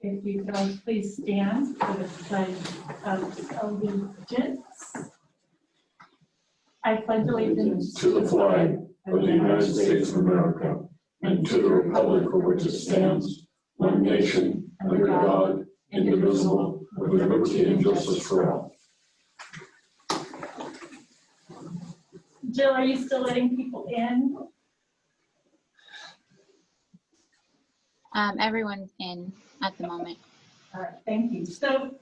If you could all please stand for the pledge of allegiance. I pledge allegiance to the flag of the United States of America and to the republic for which it stands, one nation, under God, indivisible, with liberty and justice for all. Jill, are you still letting people in? Everyone's in at the moment. All right, thank you. So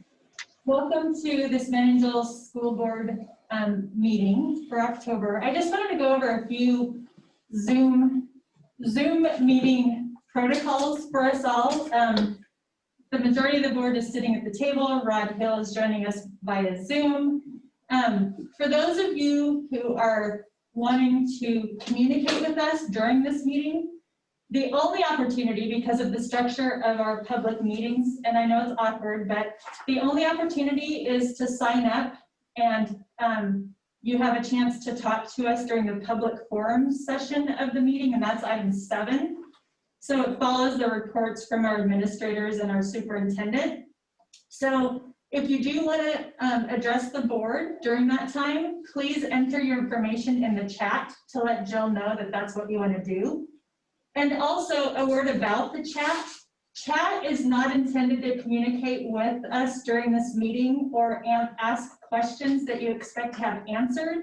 welcome to this Meningel School Board meeting for October. I just wanted to go over a few Zoom meeting protocols for us all. The majority of the board is sitting at the table. Rod Hill is joining us via Zoom. For those of you who are wanting to communicate with us during this meeting, the only opportunity, because of the structure of our public meetings, and I know it's awkward, but the only opportunity is to sign up, and you have a chance to talk to us during the public forum session of the meeting, and that's item 7. So it follows the reports from our administrators and our superintendent. So if you do want to address the board during that time, please enter your information in the chat to let Jill know that that's what you want to do. And also a word about the chat. Chat is not intended to communicate with us during this meeting or ask questions that you expect to have answered.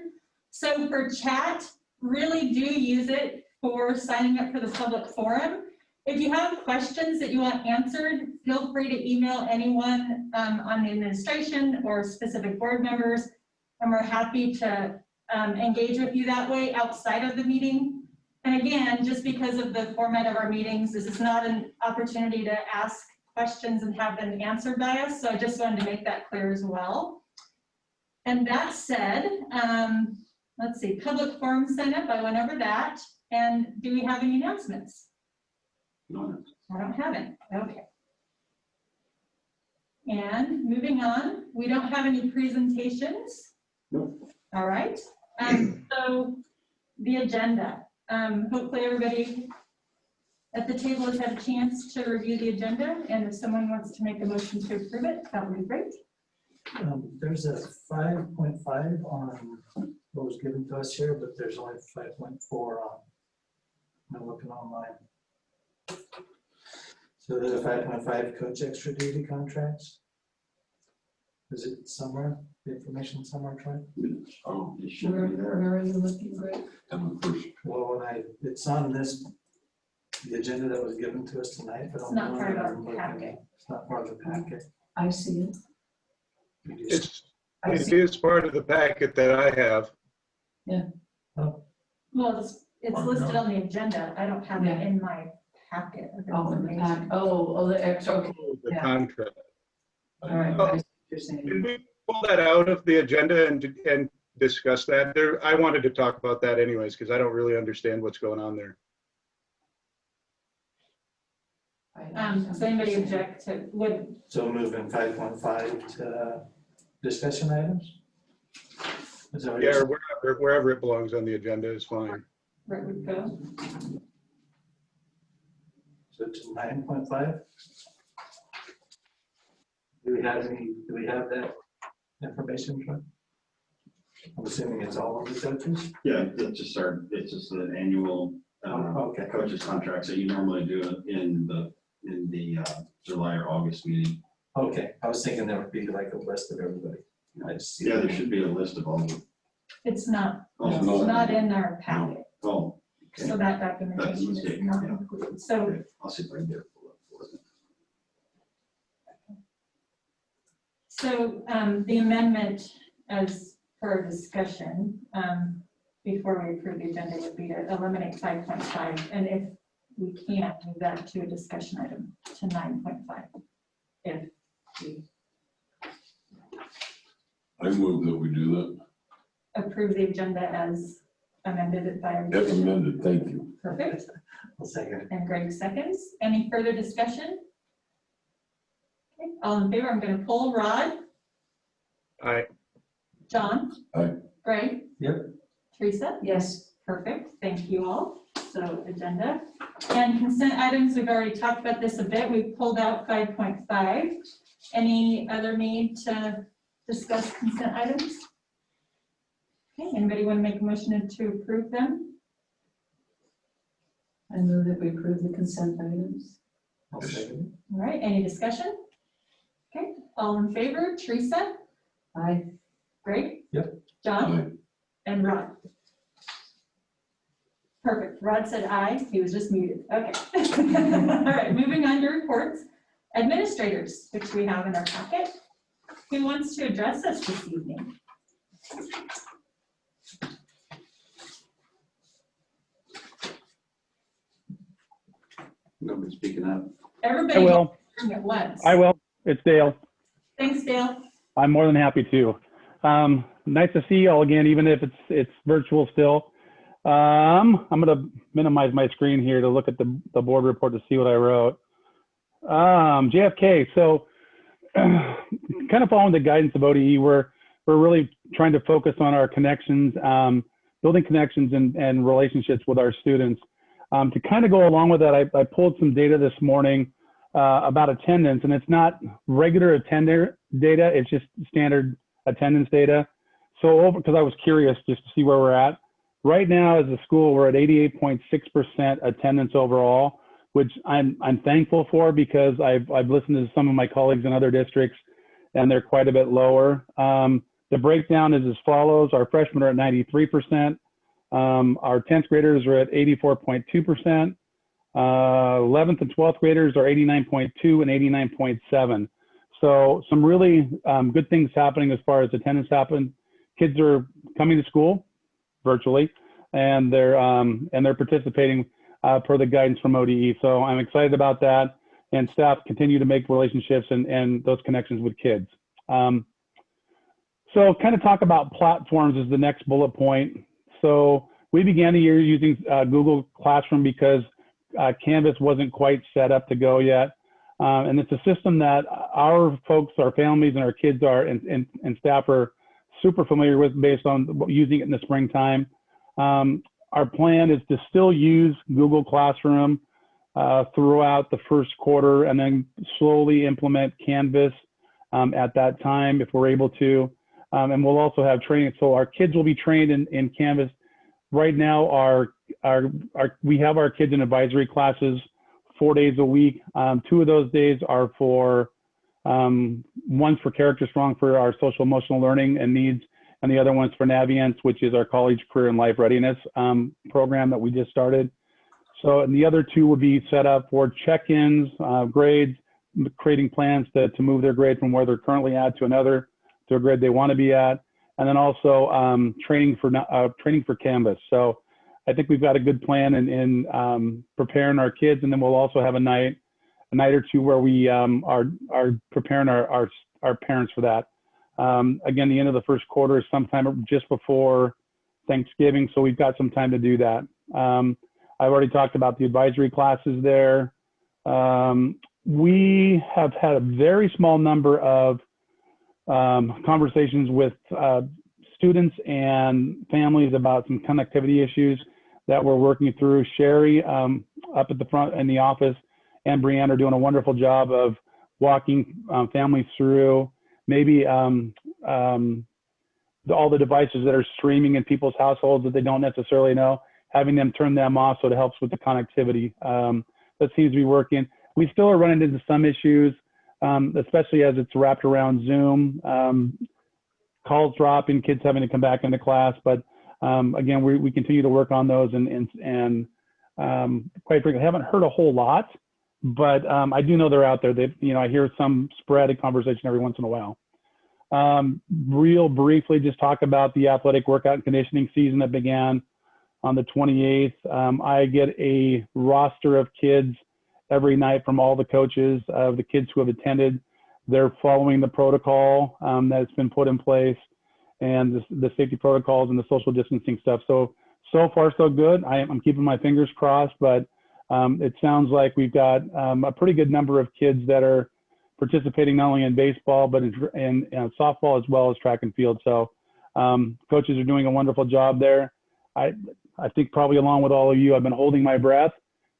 So for chat, really do use it for signing up for the public forum. If you have questions that you want answered, feel free to email anyone on the administration or specific board members, and we're happy to engage with you that way outside of the meeting. And again, just because of the format of our meetings, this is not an opportunity to ask questions and have them answered by us. So I just wanted to make that clear as well. And that said, let's see, public forum sign up, I went over that. And do we have any announcements? No. I don't have it. Okay. And moving on, we don't have any presentations. Nope. All right. So the agenda. Hopefully everybody at the table has had a chance to review the agenda, and if someone wants to make a motion to approve it, that would be great. There's a 5.5 on what was given to us here, but there's only 5.4 on. I'm looking online. So there's a 5.5 coach extra duty contracts. Is it somewhere? The information somewhere, Troy? Oh, it should be there. Where are you looking, Greg? And the first, Well, it's on the agenda that was given to us tonight, but It's not part of our packet. It's not part of the packet. I see it. I It see. is part of the packet that I have. Well, it's listed on the agenda. I don't have it in my packet of Oh, in the pack. information. Oh, the extra, okay. The Yeah. contract. All right. Oh. I see what you're saying. Can we pull that out of the agenda and discuss that? I wanted to talk about that anyways, because I don't really understand what's going on there. Does anybody object to, So moving 5.5 to discussion items? Is that what you're Yeah, saying? or wherever it belongs on the agenda is fine. where it would go? So it's 9.5? Do we have that information, Troy? I'm assuming it's all of the coaches? Yeah, it's just an annual Okay. coaches contracts that you normally do in the July or August meeting. Okay, I was thinking there would be like a list of everybody. I just see Yeah, that. there should be a list of all of them. It's not, Oh, it's no. not in our packet. Oh, So that documentation is mistake, not yeah. included. So okay. I'll see if I can get it pulled up for you. So the amendment as per discussion before we approve the agenda would be to eliminate 5.5. And if we can't, move that to a discussion item to 9.5. If we I move that we do that. approve the agenda as amended by. As amended, thank you. Perfect. I'll second it. And Greg seconds. Any further discussion? Okay, all in favor, I'm going to poll Rod, Aye. John. Aye. Greg. Yep. Teresa. Yes. Perfect. Thank you all. So agenda and consent items, we've already talked about this a bit. We've pulled out 5.5. Any other need to discuss consent items? Okay, anybody want to make a motion to approve them? I move that we approve the consent items. I'll second All right, any discussion? Okay, all in favor, Teresa, Aye. Greg? Yep. John? Aye. And Rod? Perfect, Rod said aye, he was just muted, okay. All right, moving on to reports. Administrators, which we have in our packet. Who wants to address us this evening? Nobody speaking up. Everybody I will. at once. I will. It's Dale. Thanks, Dale. I'm more than happy to. Nice to see you all again, even if it's virtual still. I'm going to minimize my screen here to look at the board report to see what I wrote. JFK. So, kind of following the guidance of ODE, we're really trying to focus on our connections, building connections and relationships with our students. To kind of go along with that, I pulled some data this morning about attendance, and it's not regular attender data, it's just standard attendance data. So, because I was curious just to see where we're at. Right now, as a school, we're at 88.6% attendance overall, which I'm thankful for because I've listened to some of my colleagues in other districts, and they're quite a bit lower. The breakdown is as follows: our freshmen are at 93%. Our 10th graders are at 84.2%. 11th and 12th graders are 89.2 and 89.7. So some really good things happening as far as attendance happen. Kids are coming to school virtually, and they're participating per the guidance from ODE. So I'm excited about that, and staff continue to make relationships and those connections with kids. So kind of talk about platforms is the next bullet point. So we began the year using Google Classroom because Canvas wasn't quite set up to go yet. And it's a system that our folks, our families, and our kids are and staff are super familiar with based on using it in the springtime. Our plan is to still use Google Classroom throughout the first quarter and then slowly implement Canvas at that time if we're able to. And we'll also have training. So our kids will be trained in Canvas. Right now, we have our kids in advisory classes 4 days a week. 2 of those days are for, one's for Character Strong for our social emotional learning and needs, and the other one's for Navient, which is our college career and life readiness program that we just started. So, and the other 2 would be set up for check-ins, grades, creating plans to move their grade from where they're currently at to a grade they want to be at, and then also training for Canvas. So I think we've got a good plan in preparing our kids, and then we'll also have a night or 2 where we are preparing our parents for that. Again, the end of the first quarter is sometime just before Thanksgiving, so we've got some time to do that. I've already talked about the advisory classes there. We have had a very small number of conversations with students and families about some connectivity issues that we're working through. Sherry up at the front in the office and Brianne are doing a wonderful job of walking families through maybe all the devices that are streaming in people's households that they don't necessarily know, having them turn them off so it helps with the connectivity. That seems to be working. We still are running into some issues, especially as it's wrapped around Zoom. Calls dropping, kids having to come back into class, but again, we continue to work on those and quite frankly, I haven't heard a whole lot, but I do know they're out there. I hear some sporadic conversation every once in a while. Real briefly, just talk about the athletic workout and conditioning season that began on the 28th. I get a roster of kids every night from all the coaches of the kids who have attended. They're following the protocol that's been put in place and the safety protocols and the social distancing stuff. So far so good. I'm keeping my fingers crossed, but it sounds like we've got a pretty good number of kids that are participating not only in baseball, but in softball as well as track and field. So coaches are doing a wonderful job there. I I think probably along with all of you, I've been holding my breath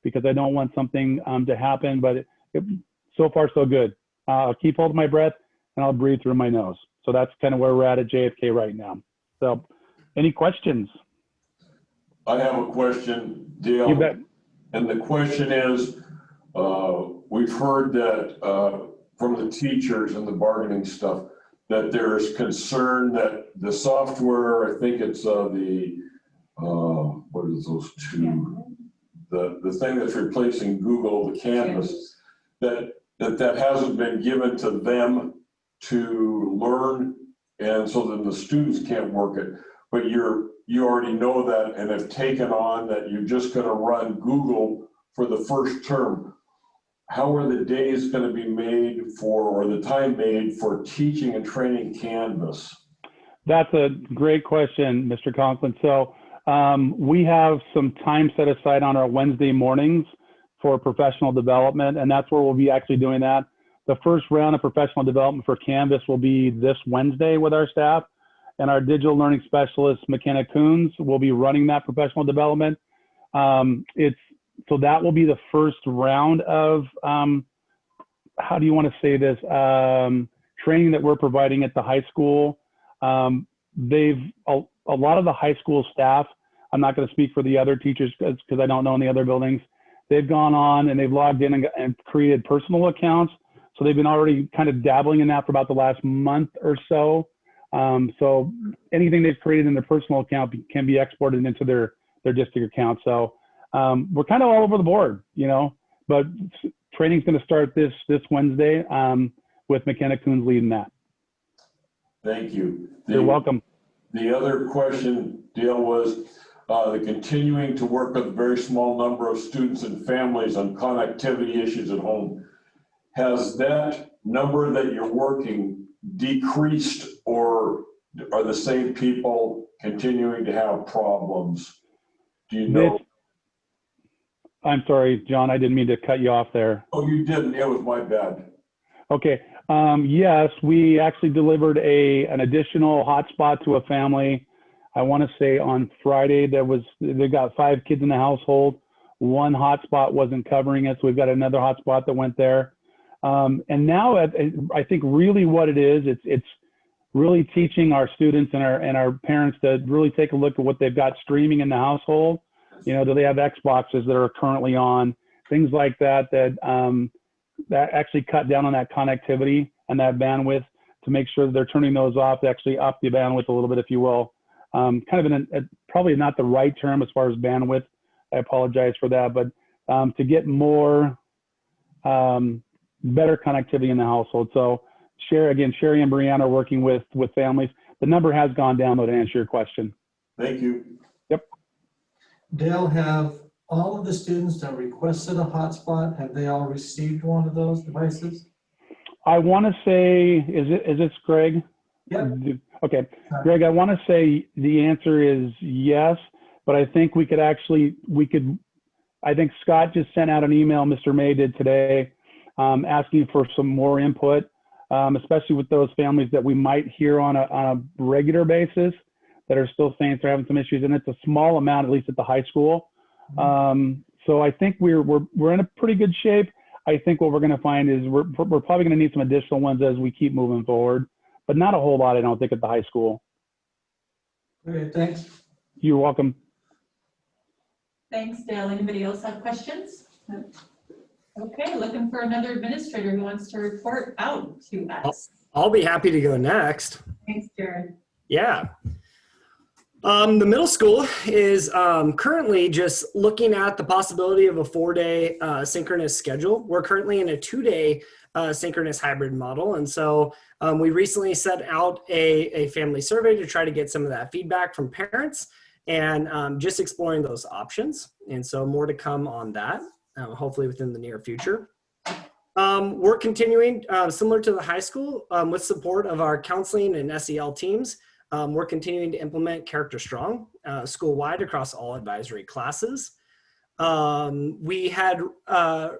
because I don't want something to happen, but so far so good. I'll keep holding my breath and I'll breathe through my nose. So that's kind of where we're at JFK right now. So any questions? I have a question, Dale. You bet. And the question is, we've heard that from the teachers and the bargaining stuff, that there's concern that the software, I think it's what is those two? The thing that's replacing Google, the Canvas, that hasn't been given to them to learn, and so then the students can't work it. But you already know that and have taken on that you're just going to run Google for the first term. How are the days going to be made for, or the time made for teaching and training Canvas? That's a great question, Mr. Conklin. So we have some time set aside on our Wednesday mornings for professional development, and that's where we'll be actually doing that. The first round of professional development for Canvas will be this Wednesday with our staff, and our digital learning specialist, McKenna Coons, will be running that professional development. So that will be the first round of, how do you want to say this, training that we're providing at the high school. A lot of the high school staff, I'm not going to speak for the other teachers because I don't know in the other buildings, they've gone on and they've logged in and created personal accounts. So they've been already kind of dabbling in that for about the last month or so. So anything they've created in their personal account can be exported into their district account. So we're kind of all over the board, you know, but training's going to start this Wednesday with McKenna Coons leading that. Thank you. You're welcome. The other question, Dale, was the continuing to work with a very small number of students and families on connectivity issues at home. Has that number that you're working decreased, or are the same people continuing to have problems? Do you know? I'm sorry, John, I didn't mean to cut you off there. Oh, you didn't. It was my bad. Okay. Yes, we actually delivered an additional hotspot to a family. I want to say on Friday, they got 5 kids in the household. One hotspot wasn't covering it, so we've got another hotspot that went there. And now I think really what it is, it's really teaching our students and our parents to really take a look at what they've got streaming in the household. You know, do they have Xboxes that are currently on? Things like that actually cut down on that connectivity and that bandwidth to make sure that they're turning those off, actually up the bandwidth a little bit, if you will. Kind of probably not the right term as far as bandwidth. I apologize for that, but to get more better connectivity in the household. So Sherry and Brianna are working with families. The number has gone down, though, to answer your question. Thank you. Yep. Dale, have all of the students that requested a hotspot, have they all received one of those devices? I want to say, is this Greg? Yep. Okay, Greg, I want to say the answer is yes, but I think I think Scott just sent out an email, Mr. May did today, asking for some more input, especially with those families that we might hear on a regular basis that are still saying they're having some issues, and it's a small amount, at least at the high school. So I think we're in a pretty good shape. I think what we're going to find is we're probably going to need some additional ones as we keep moving forward, but not a whole lot, I don't think, at the high school. Okay, thanks. You're welcome. Thanks, Dale. Anybody else have questions? Okay, looking for another administrator who wants to report out to us. I'll be happy to go next. Thanks, Jared. Yeah. The middle school is currently just looking at the possibility of a 4-day synchronous schedule. We're currently in a 2-day synchronous hybrid model. And so we recently set out a family survey to try to get some of that feedback from parents and just exploring those options. And so more to come on that, hopefully within the near future. We're continuing, similar to the high school, with support of our counseling and SEL teams. We're continuing to implement Character Strong school-wide across all advisory classes. We had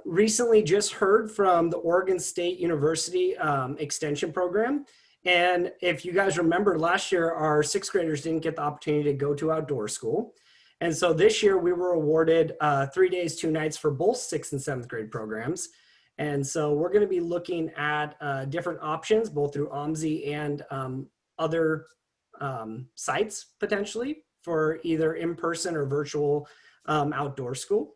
recently just heard from the Oregon State University extension program. And if you guys remember last year, our 6th graders didn't get the opportunity to go to outdoor school. And so this year we were awarded 3 days, 2 nights for both 6th and 7th grade programs. And so we're going to be looking at different options, both through OMSI and other sites potentially for either in-person or virtual outdoor school.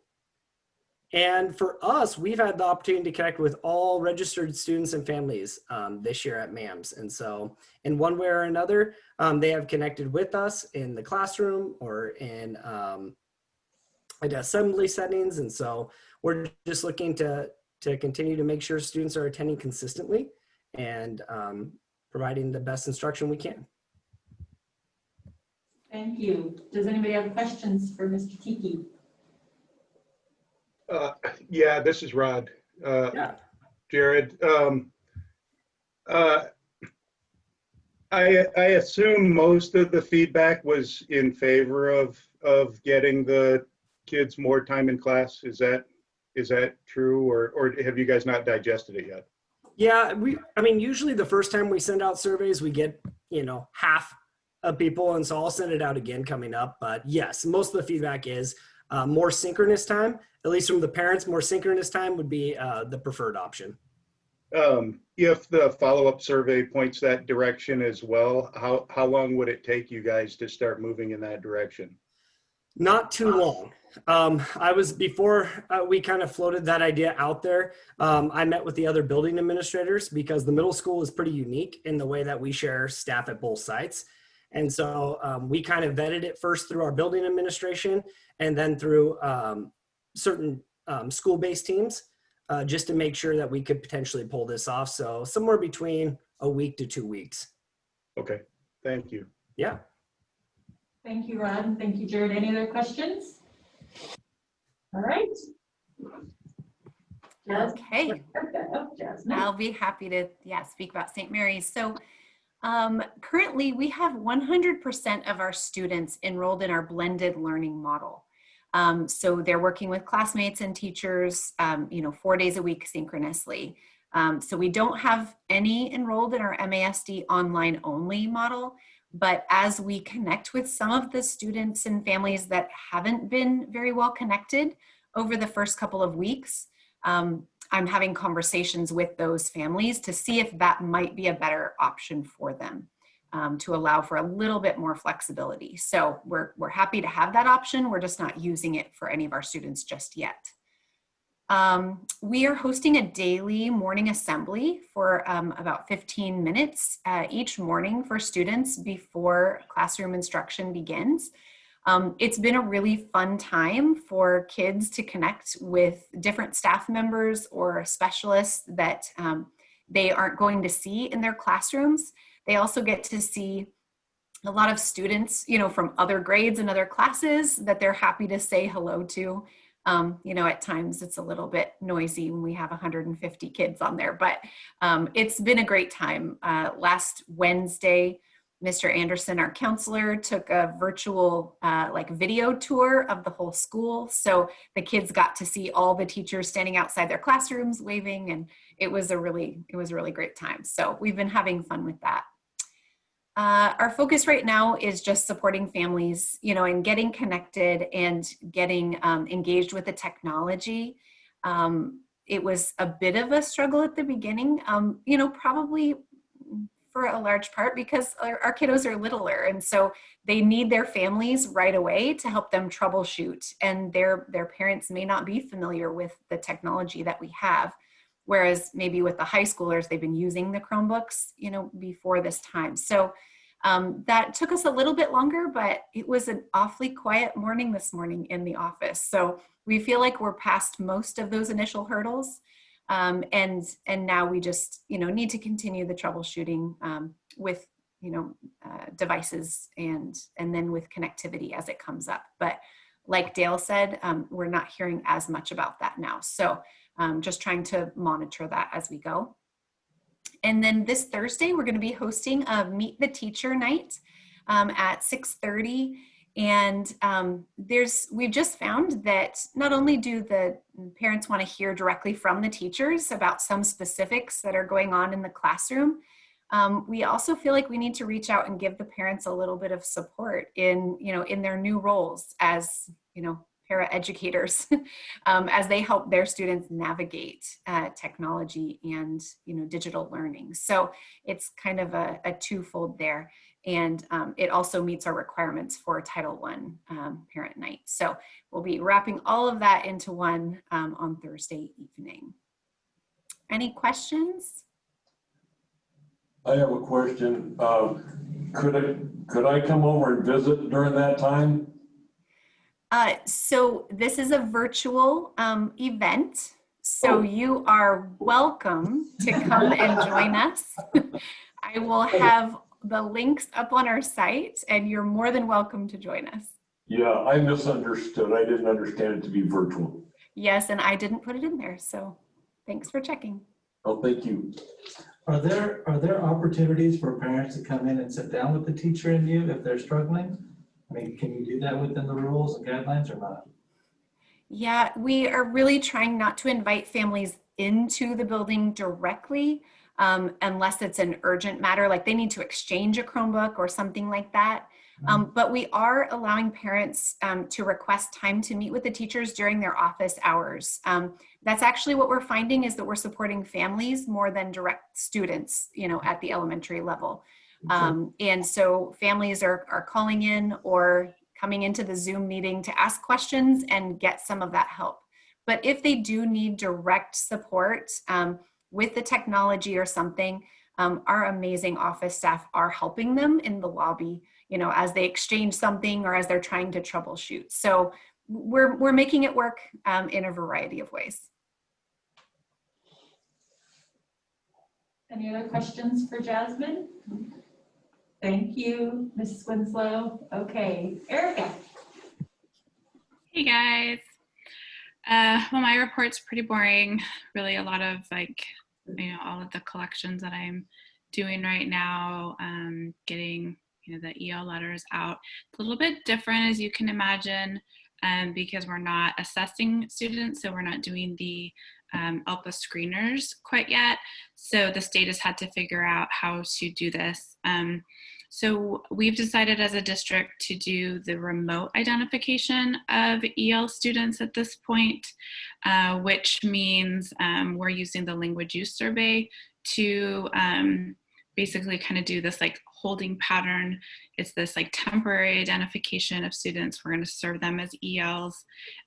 And for us, we've had the opportunity to connect with all registered students and families this year at MAMS. And so in one way or another, they have connected with us in the classroom or in at assembly settings. And so we're just looking to continue to make sure students are attending consistently and providing the best instruction we can. Thank you. Does anybody have questions for Mr. Tiki? Yeah, this is Rod. Yeah. Jared. I assume most of the feedback was in favor of getting the kids more time in class. Is that true, or have you guys not digested it yet? Yeah, I mean, usually the first time we send out surveys, we get, half of people. And so I'll send it out again coming up. But yes, most of the feedback is more synchronous time, at least from the parents. More synchronous time would be the preferred option. If the follow-up survey points that direction as well, how long would it take you guys to start moving in that direction? Not too long. Before we kind of floated that idea out there, I met with the other building administrators because the middle school is pretty unique in the way that we share staff at both sites. And so we kind of vetted it first through our building administration and then through certain school-based teams just to make sure that we could potentially pull this off. So somewhere between a week to 2 weeks. Okay, thank you. Yeah. Thank you, Rod, and thank you, Jared. Any other questions? All right. Okay, Jasmine. I'll be happy to, speak about St. Mary's. So currently we have 100% of our students enrolled in our blended learning model. So they're working with classmates and teachers, 4 days a week synchronously. So we don't have any enrolled in our MASD online only model, but as we connect with some of the students and families that haven't been very well connected over the first couple of weeks, I'm having conversations with those families to see if that might be a better option for them, to allow for a little bit more flexibility. So we're happy to have that option. We're just not using it for any of our students just yet. We are hosting a daily morning assembly for about 15 minutes each morning for students before classroom instruction begins. It's been a really fun time for kids to connect with different staff members or specialists that they aren't going to see in their classrooms. They also get to see a lot of students, from other grades and other classes that they're happy to say hello to. At times it's a little bit noisy when we have 150 kids on there, but it's been a great time. Last Wednesday, Mr. Anderson, our counselor, took a virtual video tour of the whole school. So the kids got to see all the teachers standing outside their classrooms waving, and it was a really great time. So we've been having fun with that. Our focus right now is just supporting families, and getting connected and getting engaged with the technology. It was a bit of a struggle at the beginning, probably for a large part because our kiddos are littler. And so they need their families right away to help them troubleshoot. And their parents may not be familiar with the technology that we have. Whereas maybe with the high schoolers, they've been using the Chromebooks, before this time. So that took us a little bit longer, but it was an awfully quiet morning this morning in the office. So we feel like we're past most of those initial hurdles. And now we just, need to continue the troubleshooting with, devices and then with connectivity as it comes up. But like Dale said, we're not hearing as much about that now. So just trying to monitor that as we go. And then this Thursday, we're going to be hosting a Meet the Teacher night at 6:30. And we've just found that not only do the parents want to hear directly from the teachers about some specifics that are going on in the classroom, we also feel like we need to reach out and give the parents a little bit of support in, in their new roles as, paraeducators, as they help their students navigate technology and, digital learning. So it's kind of a twofold there. And it also meets our requirements for Title I Parent Night. So we'll be wrapping all of that into one on Thursday evening. Any questions? I have a question. Could I come over and visit during that time? So this is a virtual event. So you are welcome to come and join us. I will have the links up on our site and you're more than welcome to join us. Yeah, I misunderstood. I didn't understand it to be virtual. Yes, and I didn't put it in there. So thanks for checking. Oh, thank you. Are there opportunities for parents to come in and sit down with the teacher and you if they're struggling? I mean, can you do that within the rules and guidelines or not? Yeah, we are really trying not to invite families into the building directly unless it's an urgent matter, like they need to exchange a Chromebook or something like that. But we are allowing parents to request time to meet with the teachers during their office hours. That's actually what we're finding is that we're supporting families more than direct students, at the elementary level. And so families are calling in or coming into the Zoom meeting to ask questions and get some of that help. But if they do need direct support with the technology or something, our amazing office staff are helping them in the lobby, as they exchange something or as they're trying to troubleshoot. So we're making it work in a variety of ways. Any other questions for Jasmine? Thank you, Mrs. Winslow. Okay, Erica. Hey guys. Well, my report's pretty boring. Really a lot of all of the collections that I'm doing right now, getting, the EL letters out. It's a little bit different as you can imagine because we're not assessing students. So we're not doing the ALPA screeners quite yet. So the state has had to figure out how to do this. So we've decided as a district to do the remote identification of EL students at this point, which means we're using the language use survey to basically kind of do this holding pattern. It's this temporary identification of students. We're going to serve them as ELs.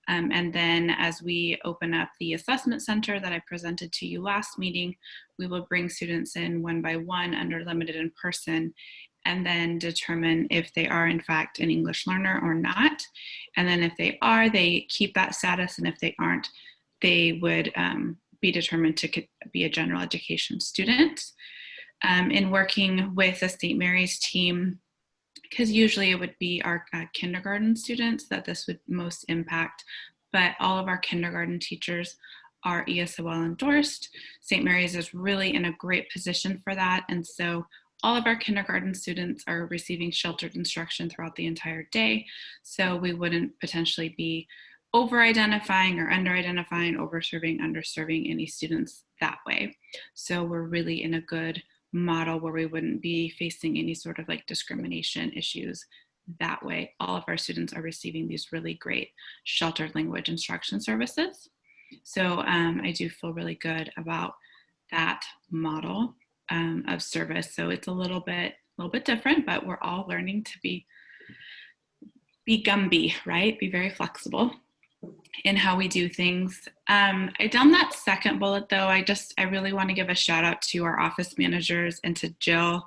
And then as we open up the assessment center that I presented to you last meeting, we will bring students in one by one under limited in person and then determine if they are in fact an English learner or not. And then if they are, they keep that status. And if they aren't, they would be determined to be a general education student. In working with the St. Mary's team, because usually it would be our kindergarten students that this would most impact, but all of our kindergarten teachers are ESOL endorsed. St. Mary's is really in a great position for that. And so all of our kindergarten students are receiving sheltered instruction throughout the entire day. So we wouldn't potentially be over-identifying or under-identifying, over-serving, underserving any students that way. So we're really in a good model where we wouldn't be facing any sort of discrimination issues that way. All of our students are receiving these really great sheltered language instruction services. So I do feel really good about that model of service. So it's a little bit different, but we're all learning to be Gumby, right? Be very flexible in how we do things. I done that second bullet though. I really want to give a shout out to our office managers and to Jill,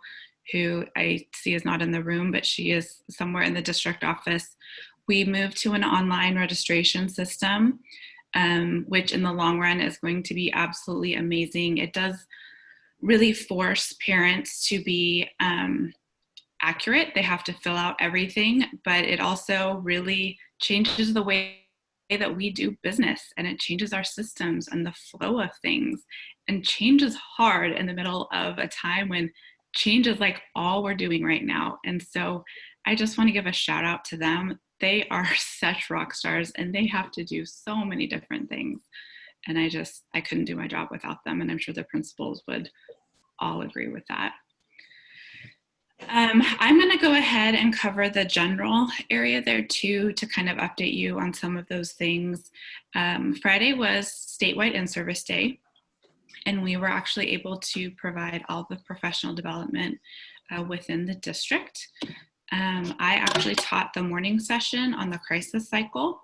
who I see is not in the room, but she is somewhere in the district office. We moved to an online registration system, which in the long run is going to be absolutely amazing. It does really force parents to be accurate. They have to fill out everything, but it also really changes the way that we do business, and it changes our systems and the flow of things. And change is hard in the middle of a time when change is all we're doing right now. And so I just want to give a shout out to them. They are such rock stars and they have to do so many different things. And I couldn't do my job without them. And I'm sure the principals would all agree with that. I'm going to go ahead and cover the general area there too, to kind of update you on some of those things. Friday was statewide in-service day, and we were actually able to provide all the professional development within the district. I actually taught the morning session on the crisis cycle.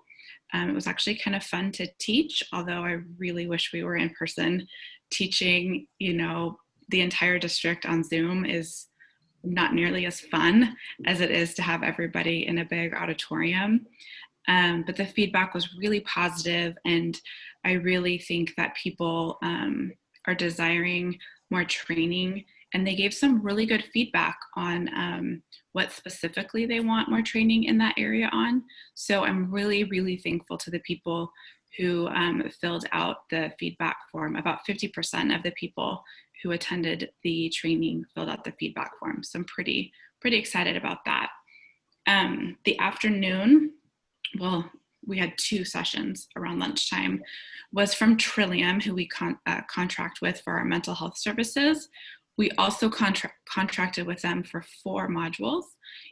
It was actually kind of fun to teach, although I really wish we were in person. Teaching, the entire district on Zoom is not nearly as fun as it is to have everybody in a big auditorium. But the feedback was really positive, and I really think that people are desiring more training, and they gave some really good feedback on what specifically they want more training in that area on. So I'm really, really thankful to the people who filled out the feedback form. About 50% of the people who attended the training filled out the feedback form. So I'm pretty excited about that. The afternoon, well, we had 2 sessions around lunchtime, was from Trillium, who we contract with for our mental health services. We also contracted with them for 4 modules.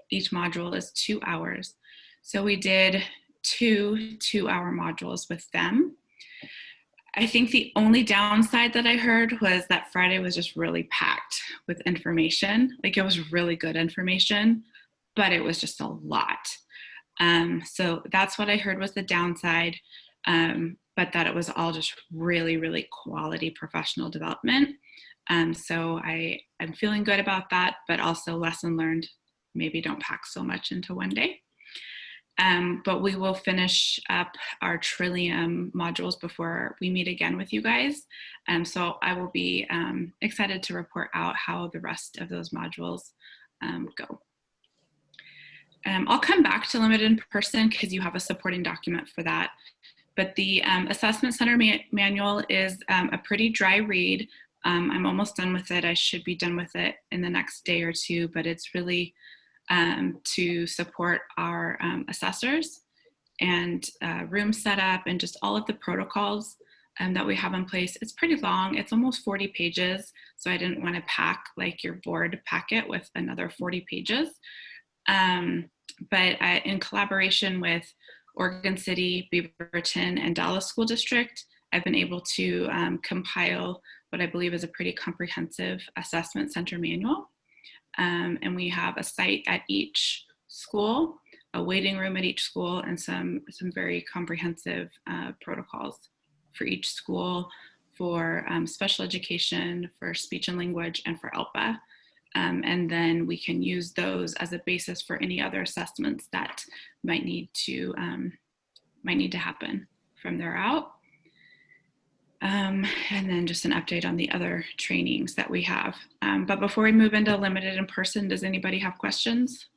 Each module is 2 hours. So we did 2 2-hour modules with them. I think the only downside that I heard was that Friday was just really packed with information. Like, it was really good information, but it was just a lot. So that's what I heard was the downside, but that it was all just really, really quality professional development. So I'm feeling good about that, but also lesson learned, maybe don't pack so much into one day. But we will finish up our Trillium modules before we meet again with you guys. So I will be excited to report out how the rest of those modules go. I'll come back to limited in person because you have a supporting document for that. But the assessment center manual is a pretty dry read. I'm almost done with it. I should be done with it in the next day or 2, but it's really to support our assessors and room setup and just all of the protocols that we have in place. It's pretty long. It's almost 40 pages. So I didn't want to pack like your board packet with another 40 pages. But in collaboration with Oregon City, Beaverton, and Dallas School District, I've been able to compile what I believe is a pretty comprehensive assessment center manual. And we have a site at each school, a waiting room at each school, and some very comprehensive protocols for each school, for special education, for speech and language, and for ELPA. And then we can use those as a basis for any other assessments that might need to happen from there out. And then just an update on the other trainings that we have. But before we move into limited in person, does anybody have questions?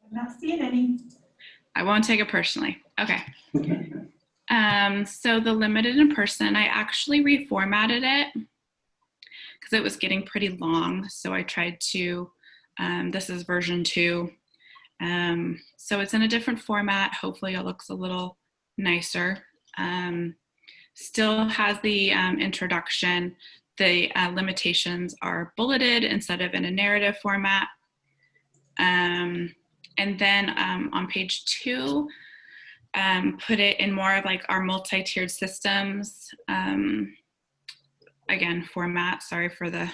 I'm not seeing any. I won't take it personally. Okay. So the limited in person, I actually reformatted it because it was getting pretty long. So I tried to, this is version 2. So it's in a different format. Hopefully it looks a little nicer. Still has the introduction. The limitations are bulleted instead of in a narrative format. And then on page 2, put it in more of like our multi-tiered systems, again, format, sorry for the,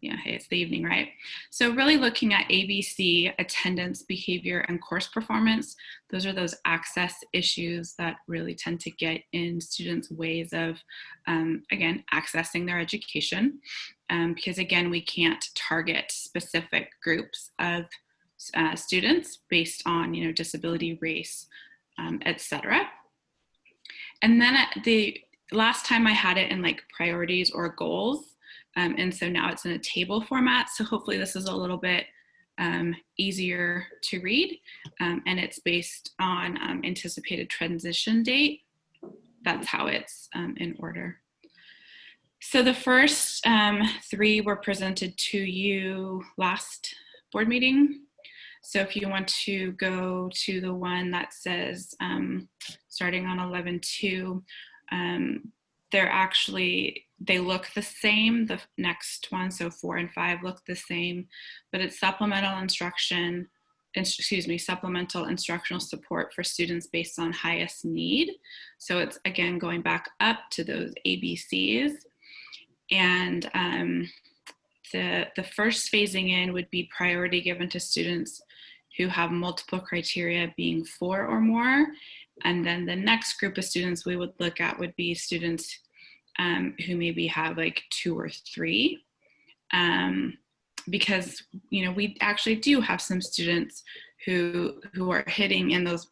hey, it's the evening, right? So really looking at ABC, attendance, behavior, and course performance. Those are those access issues that really tend to get in students' ways of, again, accessing their education. Because again, we can't target specific groups of students based on, disability, race, etc. And then the last time I had it in like priorities or goals. And so now it's in a table format. So hopefully this is a little bit easier to read. And it's based on anticipated transition date. That's how it's in order. So the first 3 were presented to you last board meeting. So if you want to go to the one that says starting on 11/2, they're actually they look the same. The next one, so 4 and 5, look the same, but it's supplemental instructional support for students based on highest need. So it's, again, going back up to those ABCs. And the first phasing in would be priority given to students who have multiple criteria being 4 or more. And then the next group of students we would look at would be students who maybe have like 2 or 3. Because, you know, we actually do have some students who are hitting in those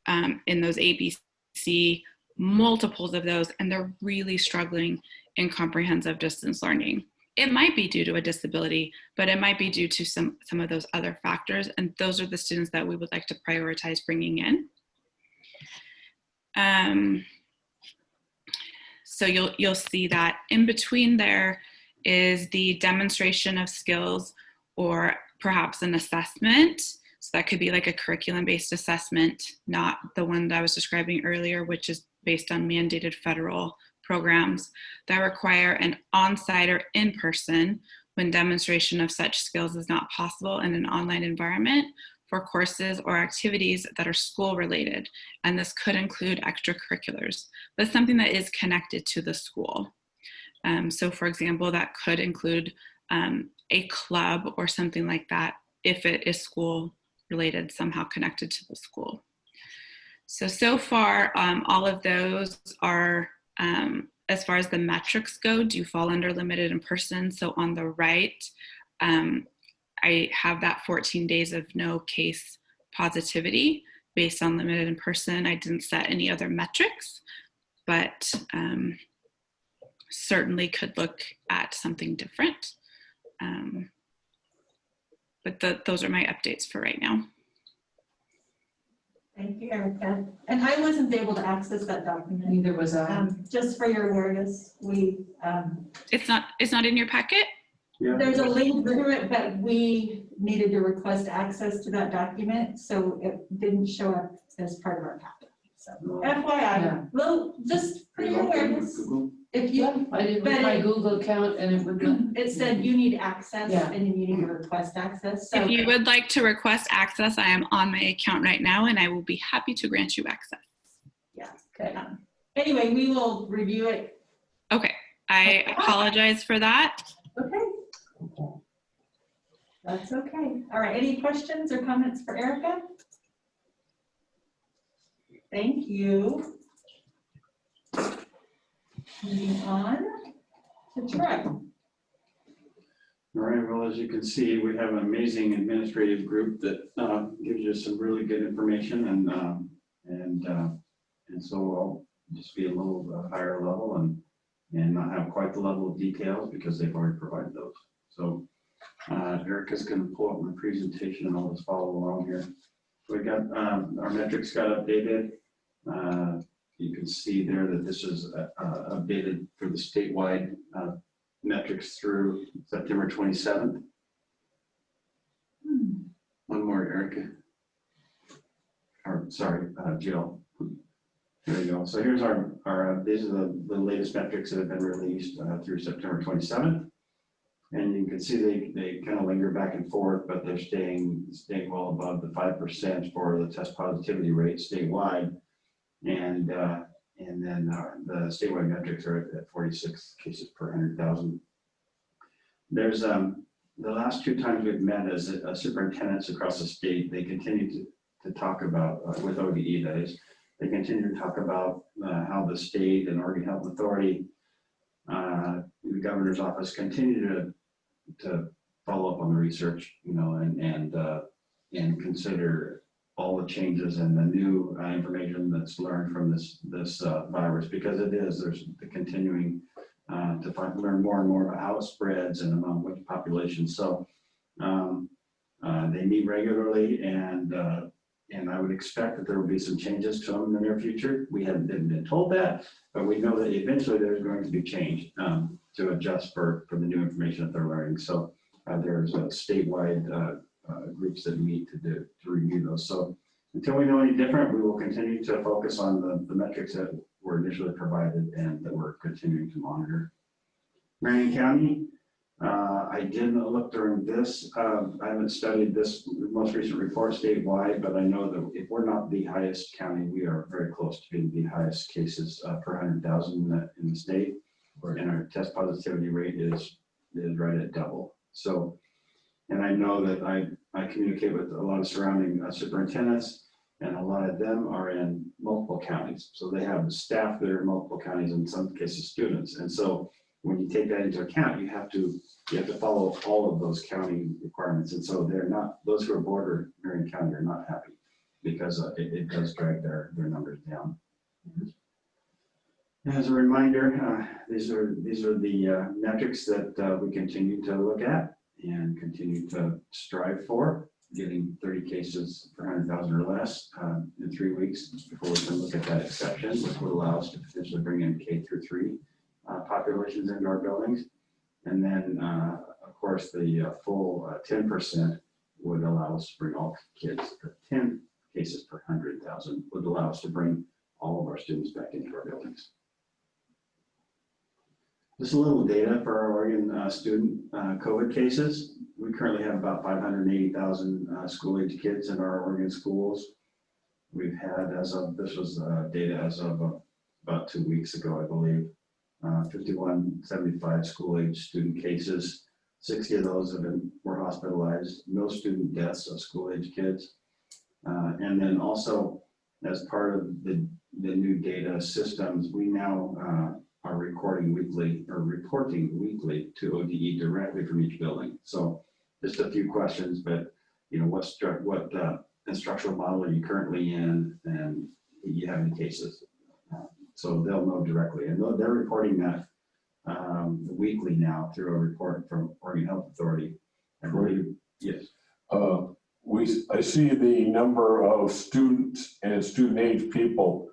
ABC, multiples of those, and they're really struggling in comprehensive distance learning. It might be due to a disability, but it might be due to some of those other factors, and those are the students that we would like to prioritize bringing in. So you'll see that in between there is the demonstration of skills or perhaps an assessment. So that could be like a curriculum-based assessment, not the one that I was describing earlier, which is based on mandated federal programs that require an on-site or in-person when demonstration of such skills is not possible in an online environment for courses or activities that are school-related. And this could include extracurriculars, but something that is connected to the school. So for example, that could include a club or something like that if it is school related, somehow connected to the school. So far, all of those are, as far as the metrics go, do fall under limited in person. So on the right, I have that 14 days of no case positivity based on limited in person. I didn't set any other metrics, but certainly could look at something different. But those are my updates for right now. Thank you, Erica. And I wasn't able to access that document. Neither was I. Just for your awareness, It's not in your packet? there's a link through it, but we needed to request access to that document, so it didn't show up as part of our packet. So FYI, Yeah. well, just for your awareness, if you, I did with my Google account and it would not. it said you need access Yeah. and then you need to request access. So If you would like to request access, I am on my account right now and I will be happy to grant you access. Okay. Anyway, we will review it. Okay, I apologize for that. Okay. That's okay. All right, any questions or comments for Erica? Thank you. Moving on to Troy. All right, well, as you can see, we have an amazing administrative group that gives you some really good information, and so I'll just be a little higher level and not have quite the level of details because they've already provided those. So Erica's going to pull up my presentation and I'll just follow along here. So we got our metrics got updated. You can see there that this is updated for the statewide metrics through September 27th. One more, Erica. Or sorry, Jill. There you go. So here's these are the latest metrics that have been released through September 27th. And you can see they kind of linger back and forth, but they're staying well above the 5% for the test positivity rate statewide. And then the statewide metrics are at 46 cases per 100,000. There's the last 2 times we've met as superintendents across the state, they continue to talk about, with ODE that is, they continue to talk about how the state and Oregon Health Authority, the governor's office continue to follow up on the research, you know, and consider all the changes and the new information that's learned from this virus, because there's the continuing to learn more and more about how it spreads and among which population. So they meet regularly, and I would expect that there will be some changes to them in the near future. We haven't been told that, but we know that eventually there's going to be change to adjust for the new information that they're learning. So there's statewide groups that meet to review those. So until we know any different, we will continue to focus on the metrics that were initially provided and that we're continuing to monitor. Marion County, I didn't look during this. I haven't studied this most recent report statewide, but I know that if we're not the highest county, we are very close to being the highest cases per 100,000 in the state. Right. And our test positivity rate is right at double. So, and I know that I communicate with a lot of surrounding superintendents, and a lot of them are in multiple counties. So they have staff that are in multiple counties, in some cases students. And so when you take that into account, you have to follow all of those county requirements. And so they're not, those who are border Marion County are not happy, because it does drag their numbers down. As a reminder, these are the metrics that we continue to look at and continue to strive for, getting 30 cases per 100,000 or less in 3 weeks before we can look at that exception, which would allow us to potentially bring in K through 3 populations into our buildings. And then, of course, the full 10% would allow us to bring all kids, 10 cases per 100,000 would allow us to bring all of our students back into our buildings. Just a little data for our Oregon student COVID cases. We currently have about 580,000 school-age kids in our Oregon schools. We've had, as of, this was data as of about 2 weeks ago, I believe, 5175 school-age student cases. 60 of those were hospitalized. No student deaths of school-age kids. And then also, as part of the new data systems, we now are reporting weekly to ODE directly from each building. So just a few questions, but what instructional model are you currently in, and do you have any cases? So they'll know directly, and they're reporting that weekly now through a report from Oregon Health Authority. I believe, yes. I see the number of students and student age people.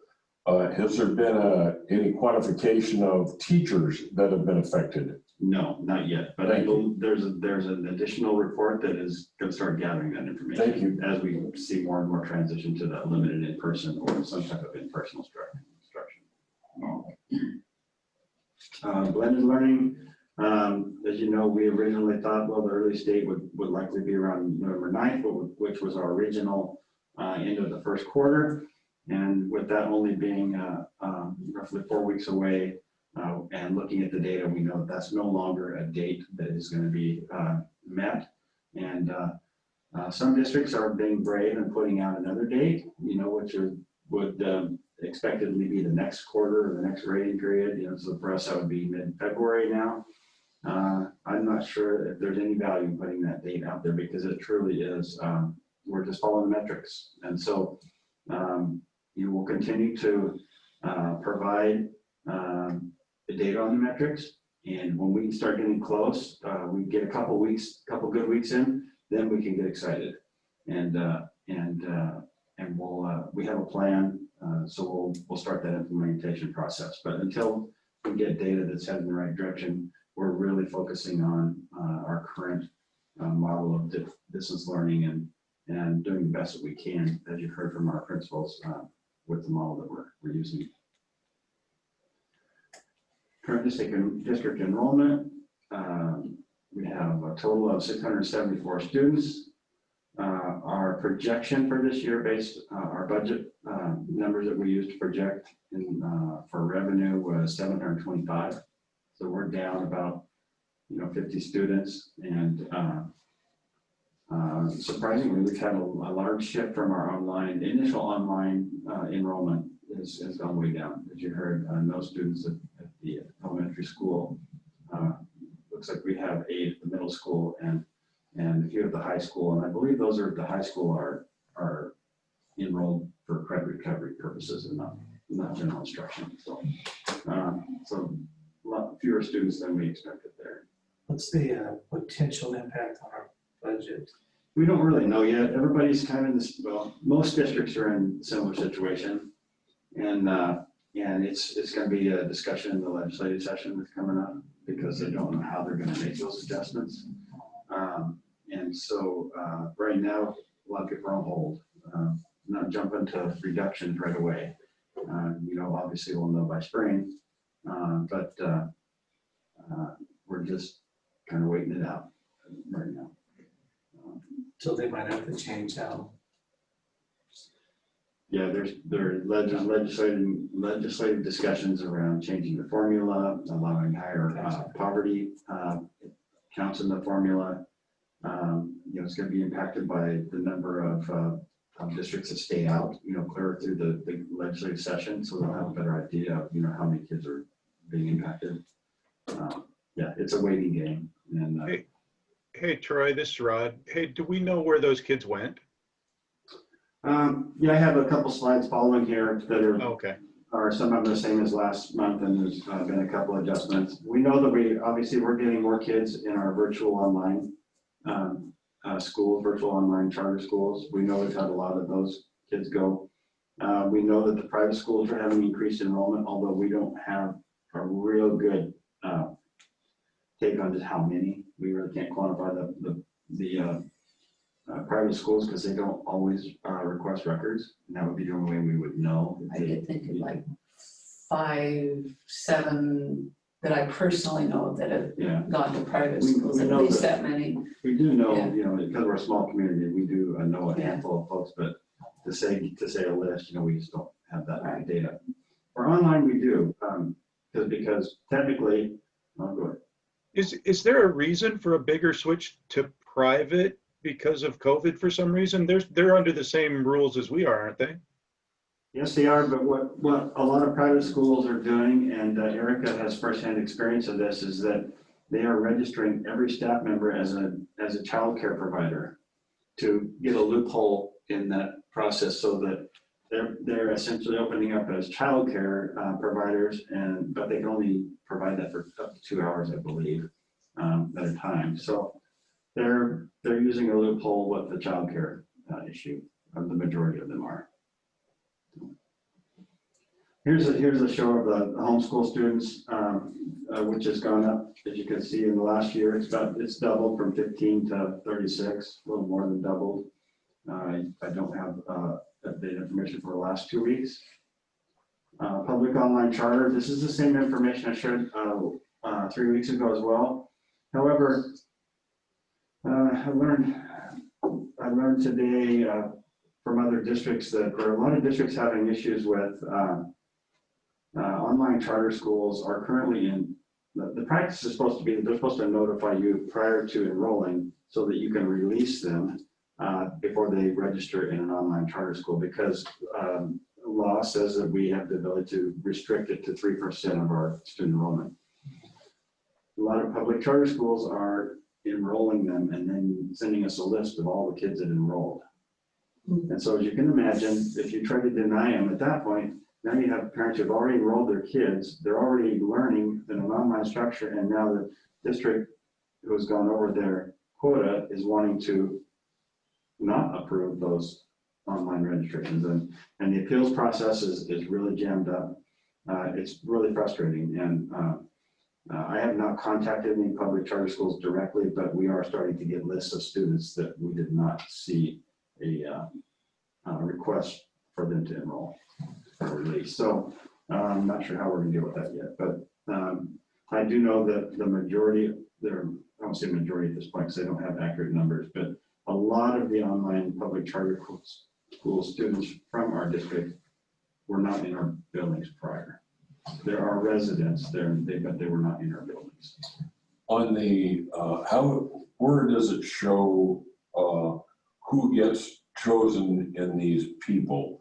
Has there been any quantification of teachers that have been affected? No, not yet, but I believe there's an additional report that is going to start gathering that information. Thank you. As we see more and more transition to that limited in-person or some type of in-person instruction. Blended learning, as you know, we originally thought, well, the earliest date would likely be around November 9th, which was our original end of the first quarter. And with that only being roughly 4 weeks away, and looking at the data, we know that's no longer a date that is going to be met. And some districts are being brave and putting out another date, which would expectedly be the next quarter or the next rating period. So for us, that would be mid-February now. I'm not sure if there's any value in putting that date out there, because it truly is, we're just following metrics. And so we'll continue to provide the data on the metrics. And when we start getting close, we get a couple good weeks in, then we can get excited. And we have a plan, so we'll start that implementation process. But until we get data that's headed in the right direction, we're really focusing on our current model of distance learning and doing the best that we can, as you've heard from our principals, with the model that we're using. Current district enrollment, we have a total of 674 students. Our projection for this year, based our budget numbers that we used to project for revenue, was 725. So we're down about 50 students, and surprisingly, we've had a large shift from our online. The initial online enrollment has gone way down. As you heard, no students at the elementary school. Looks like we have 8 at the middle school and a few at the high school, and I believe those are at the high school are enrolled for credit recovery purposes and not general instruction. So a lot fewer students than we expected there. What's the potential impact on our budget? We don't really know yet. Everybody's kind of in this, well, most districts are in a similar situation. And it's going to be a discussion in the legislative session that's coming up, because they don't know how they're going to make those adjustments. And so right now, a lot of people are on hold, not jumping to reductions right away. Obviously we'll know by spring, but we're just kind of waiting it out right now. So they might have to change how. Yeah, there are legislative discussions around changing the formula, allowing higher poverty counts in the formula. It's going to be impacted by the number of districts that stay out, clear through the legislative session, so they'll have a better idea of, how many kids are being impacted. Yeah, it's a waiting game. And Hey, Troy, this is Rod. Hey, do we know where those kids went? yeah, I have a couple slides following here that Okay. are some of the same as last month, and there's been a couple adjustments. We know that we're getting more kids in our virtual online schools, virtual online charter schools. We know we've had a lot of those kids go. We know that the private schools are having increased enrollment, although we don't have a real good take on just how many. We really can't quantify the private schools because they don't always request records, and that would be the only way we would know. I could think of like 5, 7 that I personally know that have Yeah, gone to private We- schools, we at know least that- that many. we do know, Yeah. because we're a small community, we do know a Yeah. handful of folks, but to say a list, we just don't have that Right. data. For online, we do, because technically, oh, go ahead. Is there a reason for a bigger switch to private because of COVID for some reason? They're under the same rules as we are, aren't they? Yes, they are, but what a lot of private schools are doing, and Erica has firsthand experience of this, is that they are registering every staff member as a child care provider to get a loophole in that process, so that they're essentially opening up as child care providers, but they can only provide that for up to 2 hours, I believe, at a time. So they're using a loophole with the child care issue, the majority of them are. Here's a show of the homeschool students, which has gone up, as you can see in the last year. It's doubled from 15 to 36, a little more than doubled. I don't have updated information for the last 2 weeks. Public online charter, this is the same information I shared 3 weeks ago as well. However, I learned today from other districts that there are a lot of districts having issues with online charter schools are currently in, the practice is supposed to be that they're supposed to notify you prior to enrolling so that you can release them before they register in an online charter school, because law says that we have the ability to restrict it to 3% of our student enrollment. A lot of public charter schools are enrolling them and then sending us a list of all the kids that enrolled. And so as you can imagine, if you try to deny them at that point, now you have parents who've already enrolled their kids, they're already learning in an online structure, and now the district who has gone over their quota is wanting to not approve those online registrations. And the appeals process is really jammed up. It's really frustrating. And I have not contacted any public charter schools directly, but we are starting to get lists of students that we did not see a request for them to enroll or release. So I'm not sure how we're gonna deal with that yet, but I do know that the majority, I won't say majority at this point because I don't have accurate numbers, but a lot of the online public charter school students from our district were not in our buildings prior. There are residents there, but they were not in our buildings. On the, where does it show who gets chosen in these people?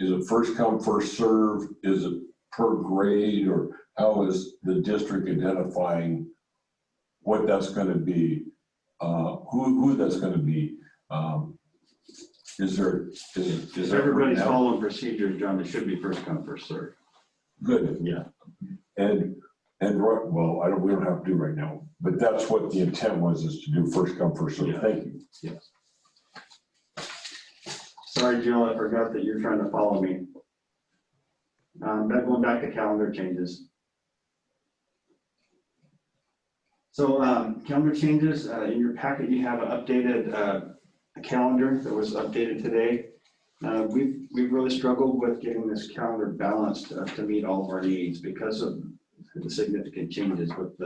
Is it first come, first serve? Is it per grade? Or how is the district identifying what that's going to be? Who that's going to be? Is Everybody's following procedures, John. It should be first come, first serve. Good. Yeah. And well, we don't have to do right now, but that's what the intent was, is to do first come, first serve. Yeah. Thank you. Yes. Sorry, Jill, I forgot that you're trying to follow me. Going back to calendar changes. So calendar changes, in your packet, you have an updated calendar that was updated today. We've really struggled with getting this calendar balanced to meet all of our needs because of significant changes with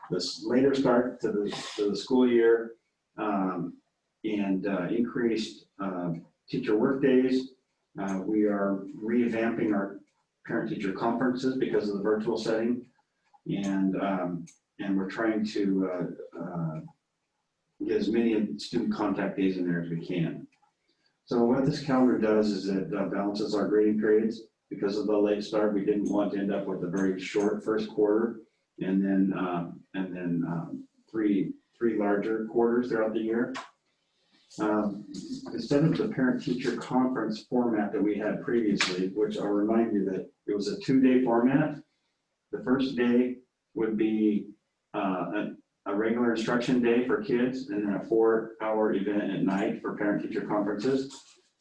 this later start to the school year, and increased teacher work days. We are revamping our parent-teacher conferences because of the virtual setting, and we're trying to get as many student contact days in there as we can. So what this calendar does is it balances our grading periods. Because of the late start, we didn't want to end up with a very short first quarter, and then three larger quarters throughout the year. Instead of the parent-teacher conference format that we had previously, which I'll remind you that it was a 2-day format. The first day would be a regular instruction day for kids, and then a 4-hour event at night for parent-teacher conferences.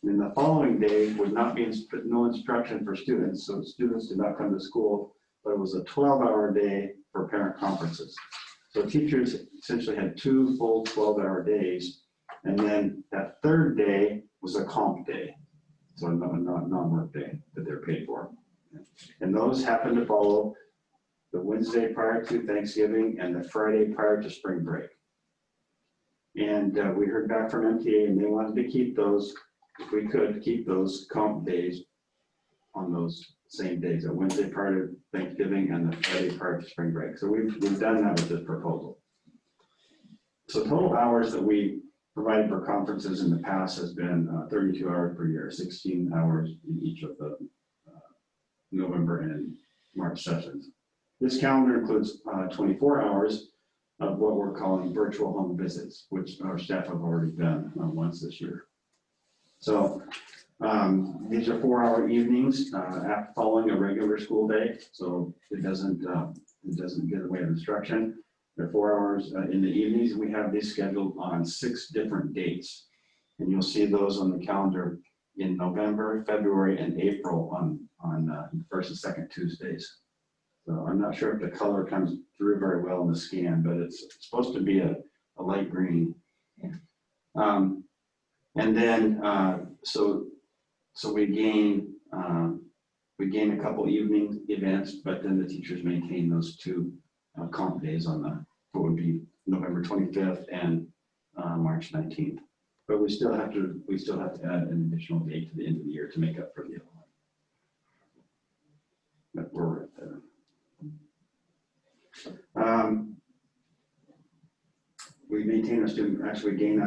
And the following day would not be no instruction for students, so students did not come to school, but it was a 12-hour day for parent conferences. So teachers essentially had 2 full 12-hour days, and then that third day was a comp day, so a non-work day that they're paid for. And those happened to follow the Wednesday prior to Thanksgiving and the Friday prior to spring break. And we heard back from MTA, and they wanted to keep those, if we could, keep those comp days on those same days, a Wednesday prior to Thanksgiving and the Friday prior to spring break. So we've done that with this proposal. So total hours that we provided for conferences in the past has been 32 hours per year, 16 hours in each of the November and March sessions. This calendar includes 24 hours of what we're calling virtual home visits, which our staff have already done once this year. So these are 4-hour evenings after following a regular school day, so it doesn't get in the way of instruction. They're 4 hours in the evenings. We have these scheduled on 6 different dates, and you'll see those on the calendar in November, February, and April on first and second Tuesdays. So I'm not sure if the color comes through very well in the scan, but it's supposed to be a light green. Yeah. And then so we gain a couple evening events, but then the teachers maintain those 2 comp days on what would be November 25th and March 19th. But we still have to add an additional date to the end of the year to make up for the other one. But we're right there. We maintain our student, actually gain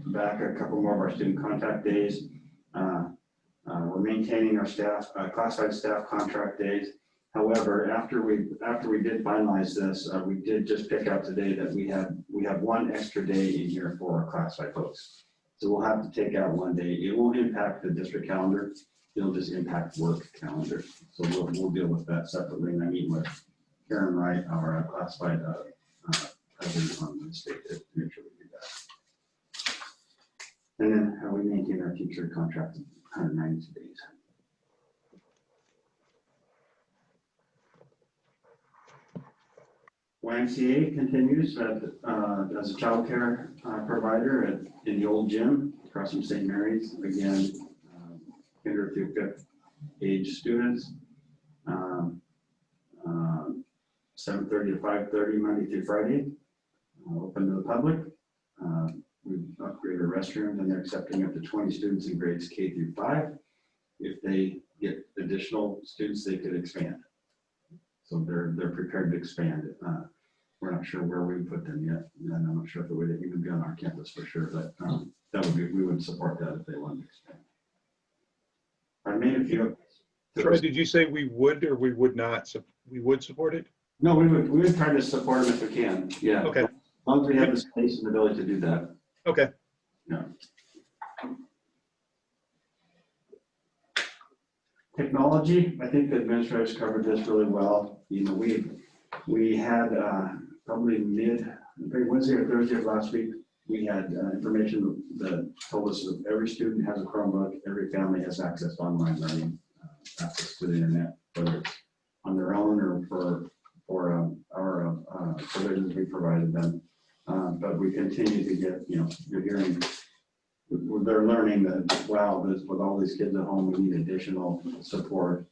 back a couple more of our student contact days. We're maintaining our staff, classified staff contract days. However, after we did finalize this, we did just pick out today that we have 1 extra day in here for our classified folks. So we'll have to take out 1 day. It won't impact the district calendar. It'll just impact work calendar. So we'll deal with that separately. And I meet with Karen Wright, our classified president on the state, to make sure we do that. And then we maintain our teacher contract 190 days. YMCA continues as a child care provider in the old gym across from St. Mary's. Again, kinder through 5th age students. 7:30 to 5:30 Monday through Friday. Open to the public. We've upgraded our restrooms, and they're accepting up to 20 students in grades K through 5. If they get additional students, they could expand. So they're prepared to expand. We're not sure where we put them yet, and I'm not sure if it would even be on our campus for sure, but we would support that if they wanted to expand. I made a few. Troy, did you say we would or we would not? We would support it? No, we would try to support them if we can. Yeah. Okay. As long as we have the space and ability to do that. Okay. Yeah. Technology, I think the administrators covered this really well. You know, we had probably Wednesday or Thursday of last week, we had information that told us that every student has a Chromebook, every family has access to online learning, access to the internet, whether it's on their own or for our provisions we provided them. But we continue to get, you're hearing, they're learning that, wow, with all these kids at home, we need additional support.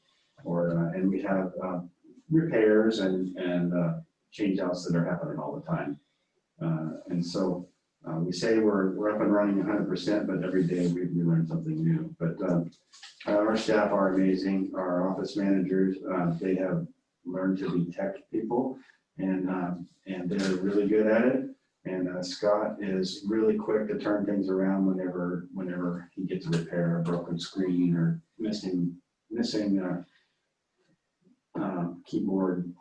And we have repairs and change outs that are happening all the time. And so we say we're up and running 100%, but every day we learn something new. But our staff are amazing. Our office managers, they have learned to be tech people, and they're really good at it. And Scott is really quick to turn things around whenever he gets a repair, a broken screen, or missing keyboard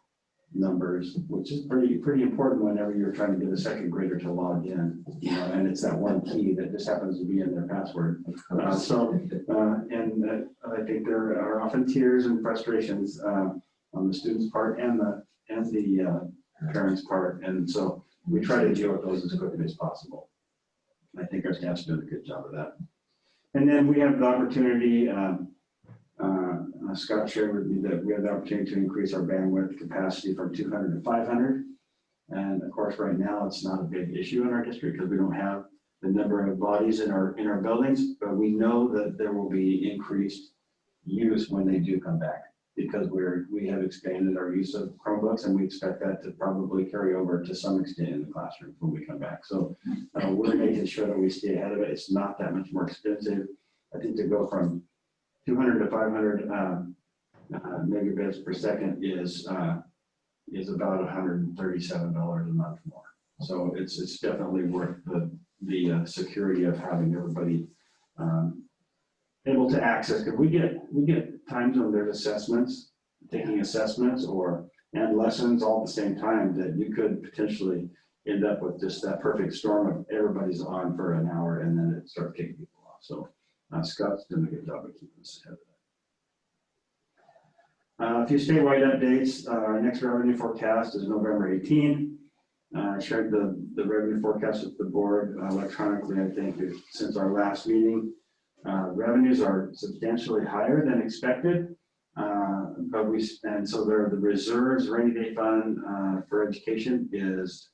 numbers, which is pretty important whenever you're trying to get a second grader to log in, and it's that one key that just happens to be in their password. I think there are often tears and frustrations on the student's part and the parents' part, and so we try to deal with those as quickly as possible. I think our staff's doing a good job of that. And then we have the opportunity, Scott shared with me that we have the opportunity to increase our bandwidth capacity from 200 to 500. And of course, right now, it's not a big issue in our district because we don't have the number of bodies in our buildings, but we know that there will be increased use when they do come back, because we have expanded our use of Chromebooks, and we expect that to probably carry over to some extent in the classroom when we come back. So we're making sure that we stay ahead of it. It's not that much more expensive. I think to go from 200 to 500 megabits per second is about $137 a month more. So it's definitely worth the security of having everybody able to access. Because we get times when there's taking assessments and lessons all at the same time, that you could potentially end up with just that perfect storm of everybody's on for an hour and then it starts kicking people off. So Scott's doing a good job of keeping us ahead of that. A few statewide updates. Our next revenue forecast is November 18th. I shared the revenue forecast with the board electronically, I think, since our last meeting. Revenues are substantially higher than expected, and so the reserves rainy day fund for education is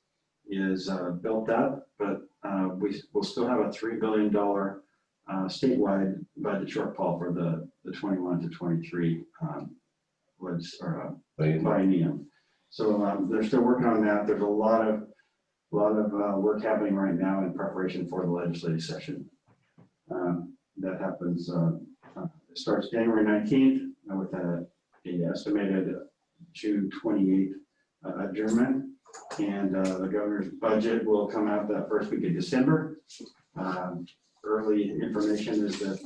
built up, but we'll still have a $3 billion statewide budget shortfall for the 21 to 23 biennium. So they're still working on that. There's a lot of work happening right now in preparation for the legislative session. That happens, it starts January 19th with an estimated June 28th adjournment. And the governor's budget will come out that first week of December. Early information is that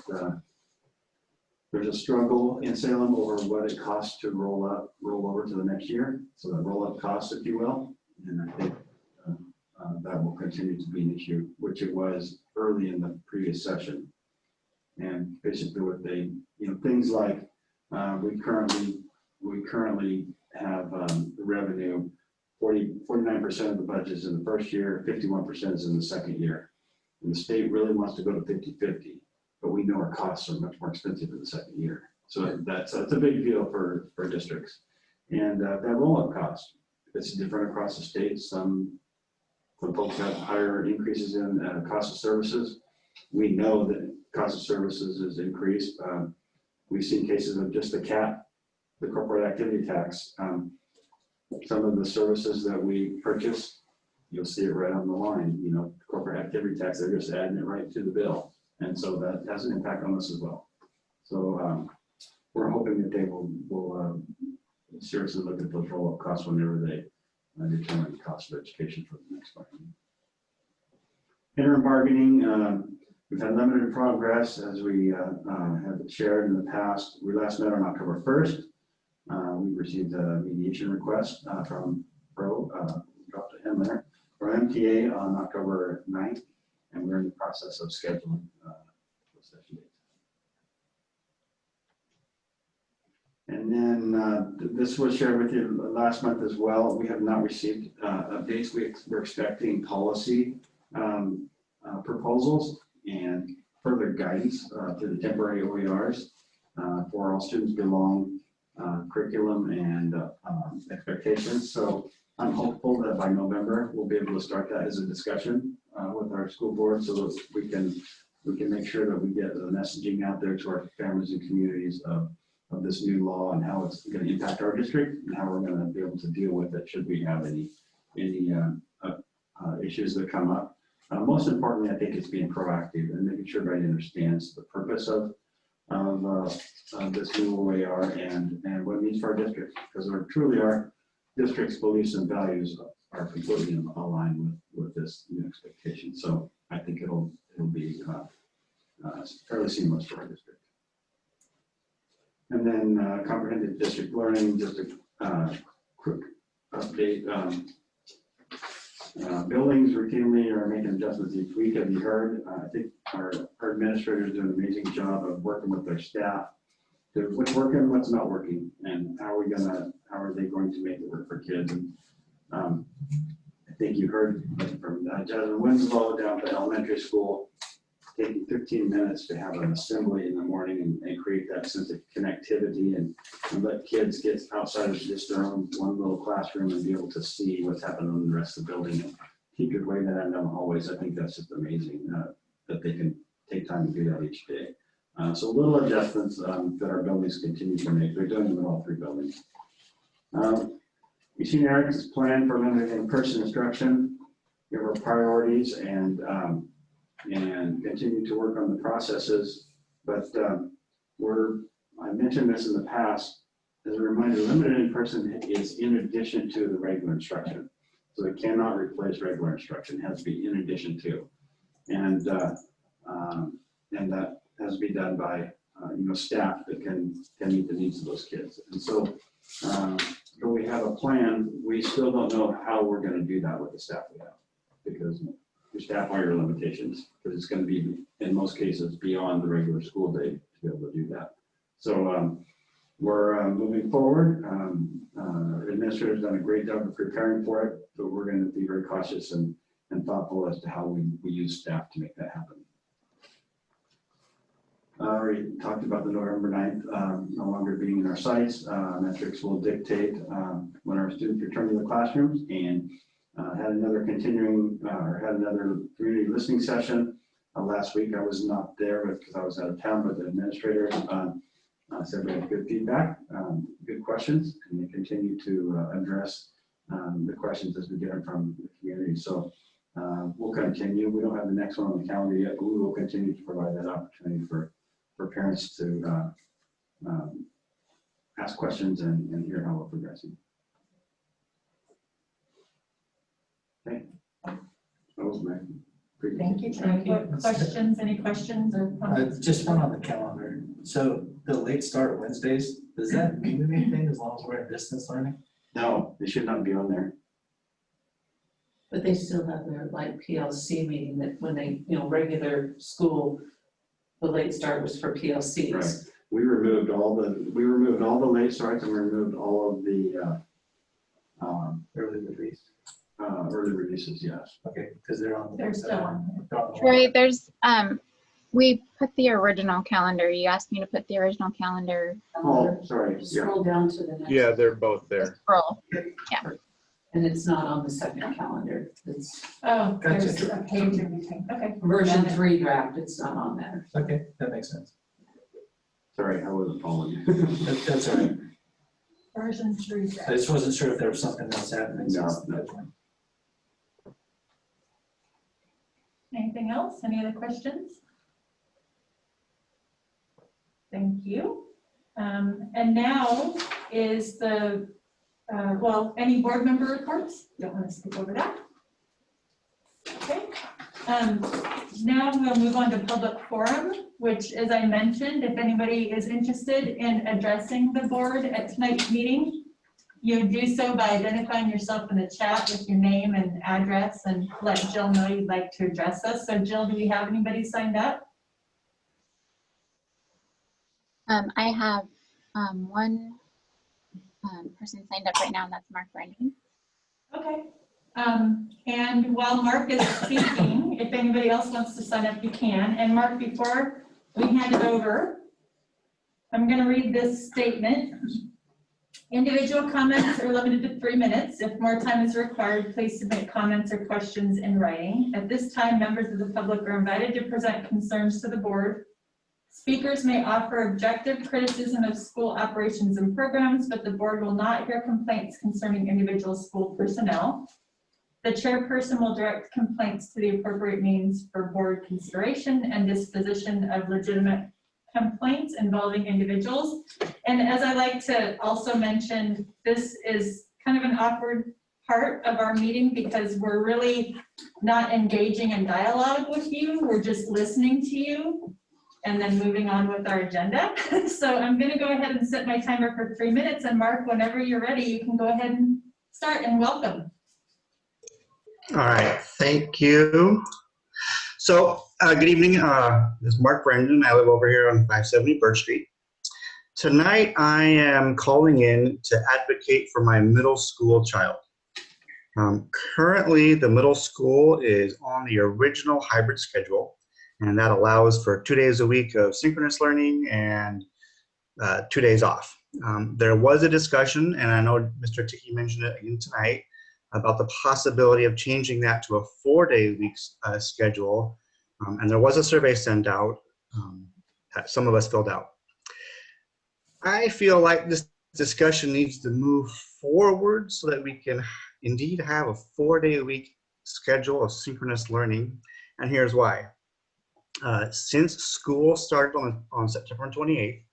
there's a struggle in Salem over what it costs to roll over to the next year. So the roll-up costs, if you will. And I think that will continue to be an issue, which it was early in the previous session. And basically what things like we currently have the revenue, 49% of the budget is in the first year, 51% is in the second year. And the state really wants to go to 50-50, but we know our costs are much more expensive in the second year. So that's a big deal for districts. And that roll-up cost, it's different across the state. Some folks have higher increases in cost of services. We know that cost of services is increased. We've seen cases of just the CAT, the corporate activity tax. Some of the services that we purchase, you'll see it right on the line, corporate activity tax, they're just adding it right to the bill. And so that has an impact on us as well. So we're hoping that they will seriously look at those roll-up costs whenever they determine the cost of education for the next bargaining. Interim bargaining, we've had limited progress as we have shared in the past. We last met on October 1st. We received a mediation request from Pro, dropped a him there, for MTA on October 9th, and we're in the process of scheduling the session dates. And then this was shared with you last month as well. We have not received updates. We're expecting policy proposals and further guidance to the temporary OERs for All Students Belong curriculum and expectations. So I'm hopeful that by November we'll be able to start that as a discussion with our school board, so that we can make sure that we get the messaging out there to our families and communities of of this new law and how it's going to impact our district and how we're going to be able to deal with it should we have any issues that come up. Most importantly, I think it's being proactive and making sure everybody understands the purpose of this new OAR and what it means for our district, because our district's beliefs and values are completely aligned with this new expectation. So I think it'll be fairly seamless for our district. And then comprehensive district learning, just a quick update. Buildings routinely are making adjustments each week. Have you heard? I think our administrators do an amazing job of working with their staff to what's working, what's not working, and how are they going to make it work for kids. And I think you heard from Jasmine Winslow down at the elementary school, taking 15 minutes to have an assembly in the morning and create that sense of connectivity and let kids get outside of just their own one little classroom and be able to see what's happening in the rest of the building and teachers waving that in them always. I think that's just amazing that they can take time to do that each day. So little adjustments that our buildings continue to make. They're doing them in all 3 buildings. You've seen Eric's plan for limited in-person instruction. We have our priorities and continue to work on the processes. But I mentioned this in the past, as a reminder, limited in-person is in addition to the regular instruction. So it cannot replace regular instruction, it has to be in addition to. And that has to be done by staff that can meet the needs of those kids. And so though we have a plan, we still don't know how we're going to do that with the staff we have, because your staff are your limitations, because it's going to be, in most cases, beyond the regular school day to be able to do that. So we're moving forward. Administrators done a great job of preparing for it, but we're going to be very cautious and thoughtful as to how we use staff to make that happen. I already talked about the November 9th no longer being in our sites. Metrics will dictate when our students return to the classrooms, and had another community listening session last week. I was not there because I was out of town, but the administrators said we had good feedback, good questions, and they continue to address the questions as we get them from the community. So we'll continue. We don't have the next one on the calendar yet, but we will continue to provide that opportunity for parents to ask questions and hear how we're progressing. Okay. That was my Thank you, Tim. What questions, any questions or comments? Just one on the calendar. So the late start Wednesdays, does that mean anything as long as we're in distance learning? No, they should not be on there. But they still have their like PLC meeting that when they, regular school, the late start was for PLCs. Right. We removed all the late starts, and we removed all of the Early release? early releases, yes. Okay, because they're on. They're still on. Troy, there's, we put the original calendar. You asked me to put the original calendar. Oh, sorry. Yeah. Scroll down to the next. Yeah, they're both there. Scroll. And it's not on the second calendar. It's Oh, Gotcha. there's a page in between. Okay. version Got it. 3 draft. It's not on there. Okay, that makes sense. Sorry, I wasn't following you. That's all right. Version 3. I just wasn't sure if there was something else happening. No, since no. that point. Anything else? Any other questions? Thank you. And now is the, any board member reports? Don't want to skip over that. Okay. Now we'll move on to public forum, which, as I mentioned, if anybody is interested in addressing the board at tonight's meeting, you do so by identifying yourself in the chat with your name and address and let Jill know you'd like to address us. So Jill, do we have anybody signed up? I have one person signed up right now, and that's Mark Brennan. Okay. And while Mark is speaking, if anybody else wants to sign up, you can. And Mark, before we hand it over, I'm going to read this statement. Individual comments are limited to 3 minutes. If more time is required, please submit comments or questions in writing. At this time, members of the public are invited to present concerns to the board. Speakers may offer objective criticism of school operations and programs, but the board will not hear complaints concerning individual school personnel. The chairperson will direct complaints to the appropriate means for board consideration and disposition of legitimate complaints involving individuals. And as I like to also mention, this is kind of an awkward part of our meeting because we're really not engaging in dialogue with you. We're just listening to you and then moving on with our agenda. So I'm going to go ahead and set my timer for 3 minutes. And Mark, whenever you're ready, you can go ahead and start, and welcome. All right, thank you. So good evening, this is Mark Brendan. I live over here on 570 Birch Street. Tonight I am calling in to advocate for my middle school child. Currently the middle school is on the original hybrid schedule, and that allows for 2 days a week of synchronous learning and 2 days off. There was a discussion, and I know Mr. Ticky mentioned it again tonight, about the possibility of changing that to a 4-day week schedule. And there was a survey sent out that some of us filled out. I feel like this discussion needs to move forward so that we can indeed have a 4-day-a-week schedule of synchronous learning. And here's why. Since school started on September 28th,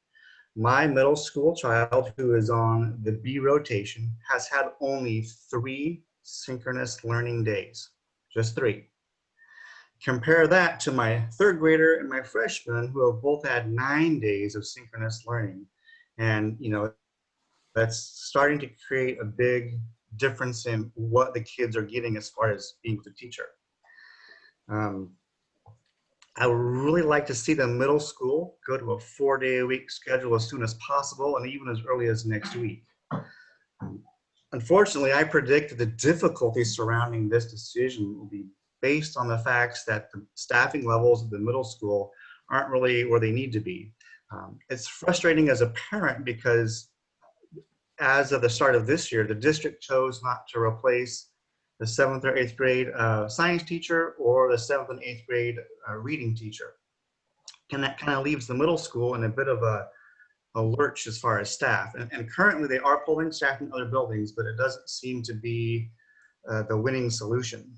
my middle school child, who is on the B rotation, has had only 3 synchronous learning days, just 3. Compare that to my 3rd grader and my freshman, who have both had 9 days of synchronous learning. And, you know, that's starting to create a big difference in what the kids are getting as far as being with the teacher. I would really like to see the middle school go to a 4-day-a-week schedule as soon as possible, and even as early as next week. Unfortunately, I predict that the difficulties surrounding this decision will be based on the facts that the staffing levels of the middle school aren't really where they need to be. It's frustrating as a parent because as of the start of this year, the district chose not to replace the 7th or 8th grade science teacher or the 7th and 8th grade reading teacher. And that kind of leaves the middle school in a bit of a lurch as far as staff. And currently they are pulling staff in other buildings, but it doesn't seem to be the winning solution.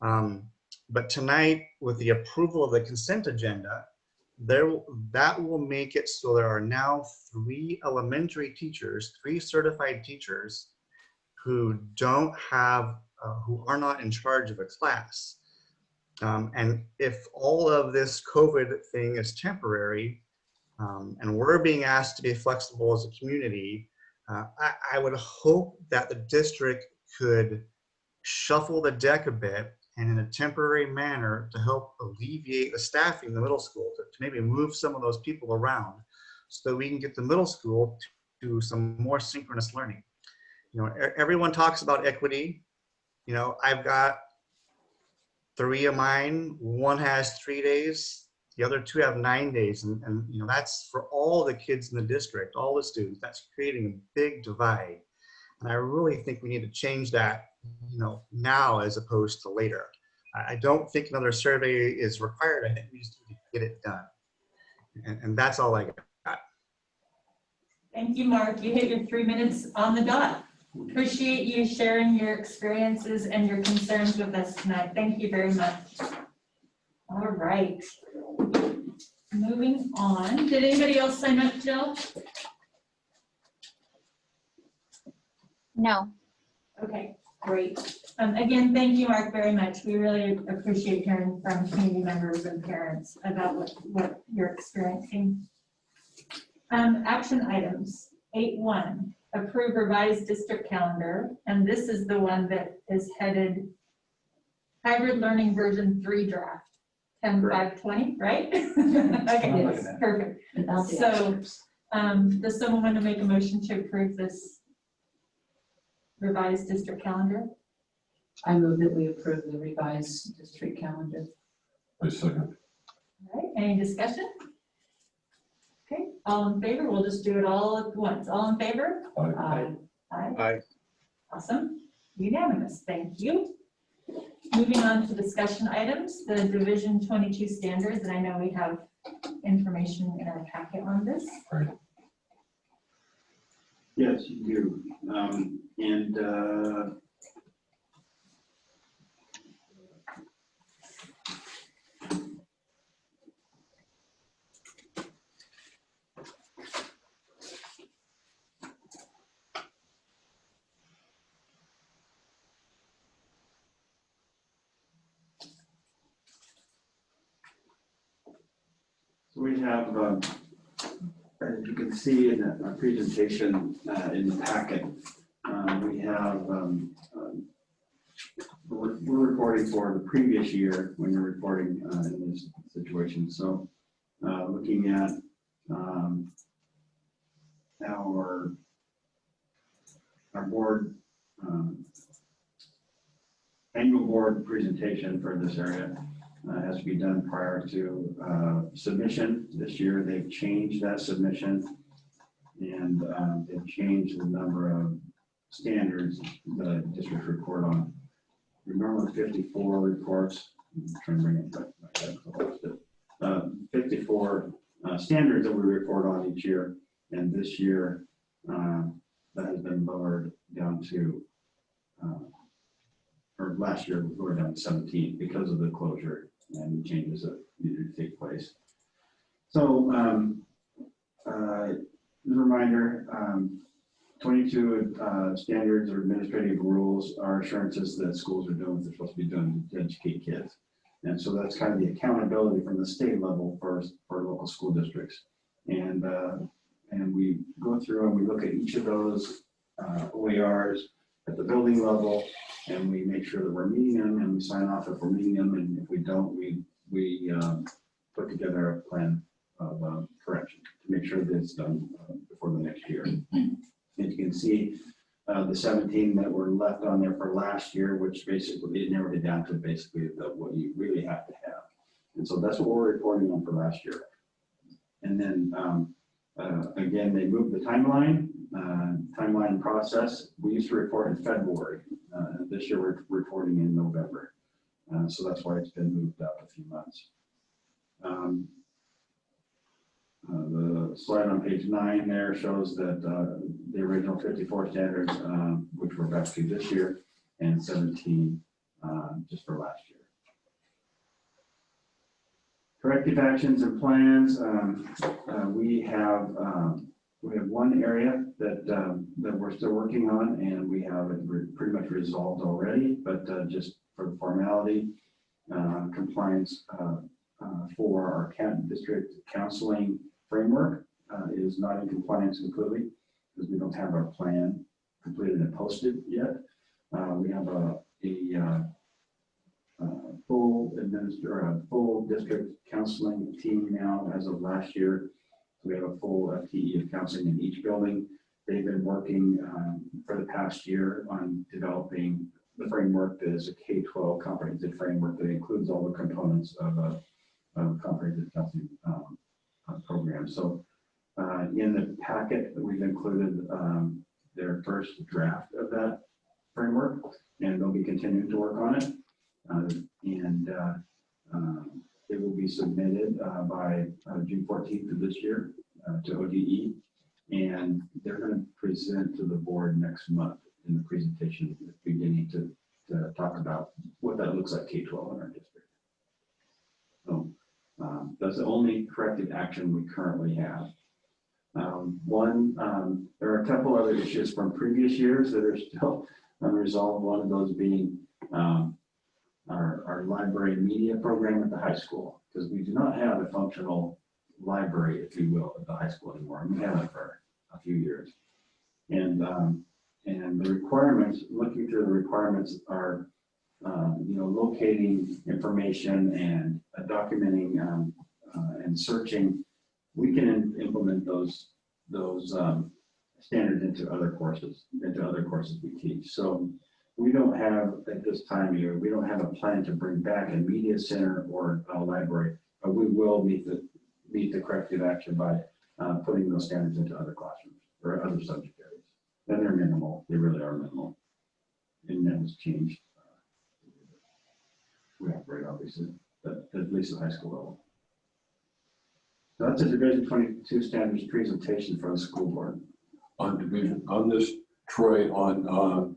But tonight, with the approval of the consent agenda, that will make it so there are now 3 elementary teachers, 3 certified teachers who don't have, who are not in charge of a class. And if all of this COVID thing is temporary, and we're being asked to be flexible as a community, I would hope that the district could shuffle the deck a bit and in a temporary manner to help alleviate the staffing in the middle school, to maybe move some of those people around so that we can get the middle school to some more synchronous learning. You know, everyone talks about equity. You know, I've got 3 of mine, 1 has 3 days, the other 2 have 9 days. And you know, that's for all the kids in the district, all the students. That's creating a big divide. And I really think we need to change that, you know, now as opposed to later. I don't think another survey is required. I think we just need to get it done. And that's all I got. Thank you, Mark. You hit your 3 minutes on the dot. Appreciate you sharing your experiences and your concerns with us tonight. Thank you very much. All right. Moving on. Did anybody else sign up, Jill? No. Okay, great. Again, thank you, Mark, very much. We really appreciate hearing from community members and parents about what you're experiencing. Action items, 8.1, approve revised district calendar. And this is the one that is headed hybrid learning version 3 draft, 10/5/20, right? Okay, Yes. Perfect. Without the So, asterisks. does someone want to make a motion to approve this revised district calendar? I move that we approve the revised district calendar. I second. All right, any discussion? Okay, all in favor? We'll just do it all at once. All in favor? Aye. Aye. Awesome. Unanimous. Thank you. Moving on to discussion items, the Division 22 standards, and I know we have information in our packet on this. Yes, you do. So we have, as you can see in our presentation in the packet, we have, we're reporting for the previous year when you're reporting in this situation. So looking at our board, annual board presentation for this area has to be done prior to submission. This year they've changed that submission, and they've changed the number of standards the districts report on. Remember the 54 reports? I'm trying to bring it back. 54 standards that we report on each year, and this year that has been lowered down to, or last year we lowered down to 17 because of the closure and changes that needed to take place. So as a reminder, 22 standards or administrative rules are assurances that schools are doing what they're supposed to be doing to educate kids. And so that's kind of the accountability from the state level for local school districts. And we go through and we look at each of those OERs at the building level, and we make sure that we're meeting them, and we sign off if we're meeting them, and if we don't, we put together a plan of correction to make sure that it's done before the next year. And you can see the 17 that were left on there for last year, which basically it narrowed it down to basically what you really have to have. And so that's what we're reporting on for last year. And then again, they moved the timeline process. We used to report in February. This year we're reporting in November. So that's why it's been moved up a few months. The slide on page 9 there shows that the original 54 standards, which we're back to this year, and 17 just for last year. Corrective actions and plans. We have one area that we're still working on, and we have it pretty much resolved already, but just for the formality, compliance for our district counseling framework is not in compliance completely because we don't have our plan completed and posted yet. We have a full district counseling team now as of last year. We have a full FTE of counseling in each building. They've been working for the past year on developing the framework that is a K-12 comprehensive framework that includes all the components of a comprehensive counseling program. So in the packet, we've included their first draft of that framework, and they'll be continuing to work on it. It will be submitted by June 14th of this year to ODE, and they're going to present to the board next month in the presentation, beginning to talk about what that looks like K-12 in our district. So that's the only corrective action we currently have. There are a couple other issues from previous years that are still unresolved. One of those being our library media program at the high school, because we do not have a functional library, if you will, at the high school anymore. And we haven't for a few years. And the requirements, looking through the requirements are, locating information and documenting and searching. We can implement those standards into other courses we teach. So we don't have, at this time of year, we don't have a plan to bring back a media center or a library, but we will meet the corrective action by putting those standards into other classrooms or other subject areas. And they're minimal, they really are minimal. And that has changed. We operate obviously, but at least at high school level. So that's a Division 22 standards presentation for the school board. On this, Troy, on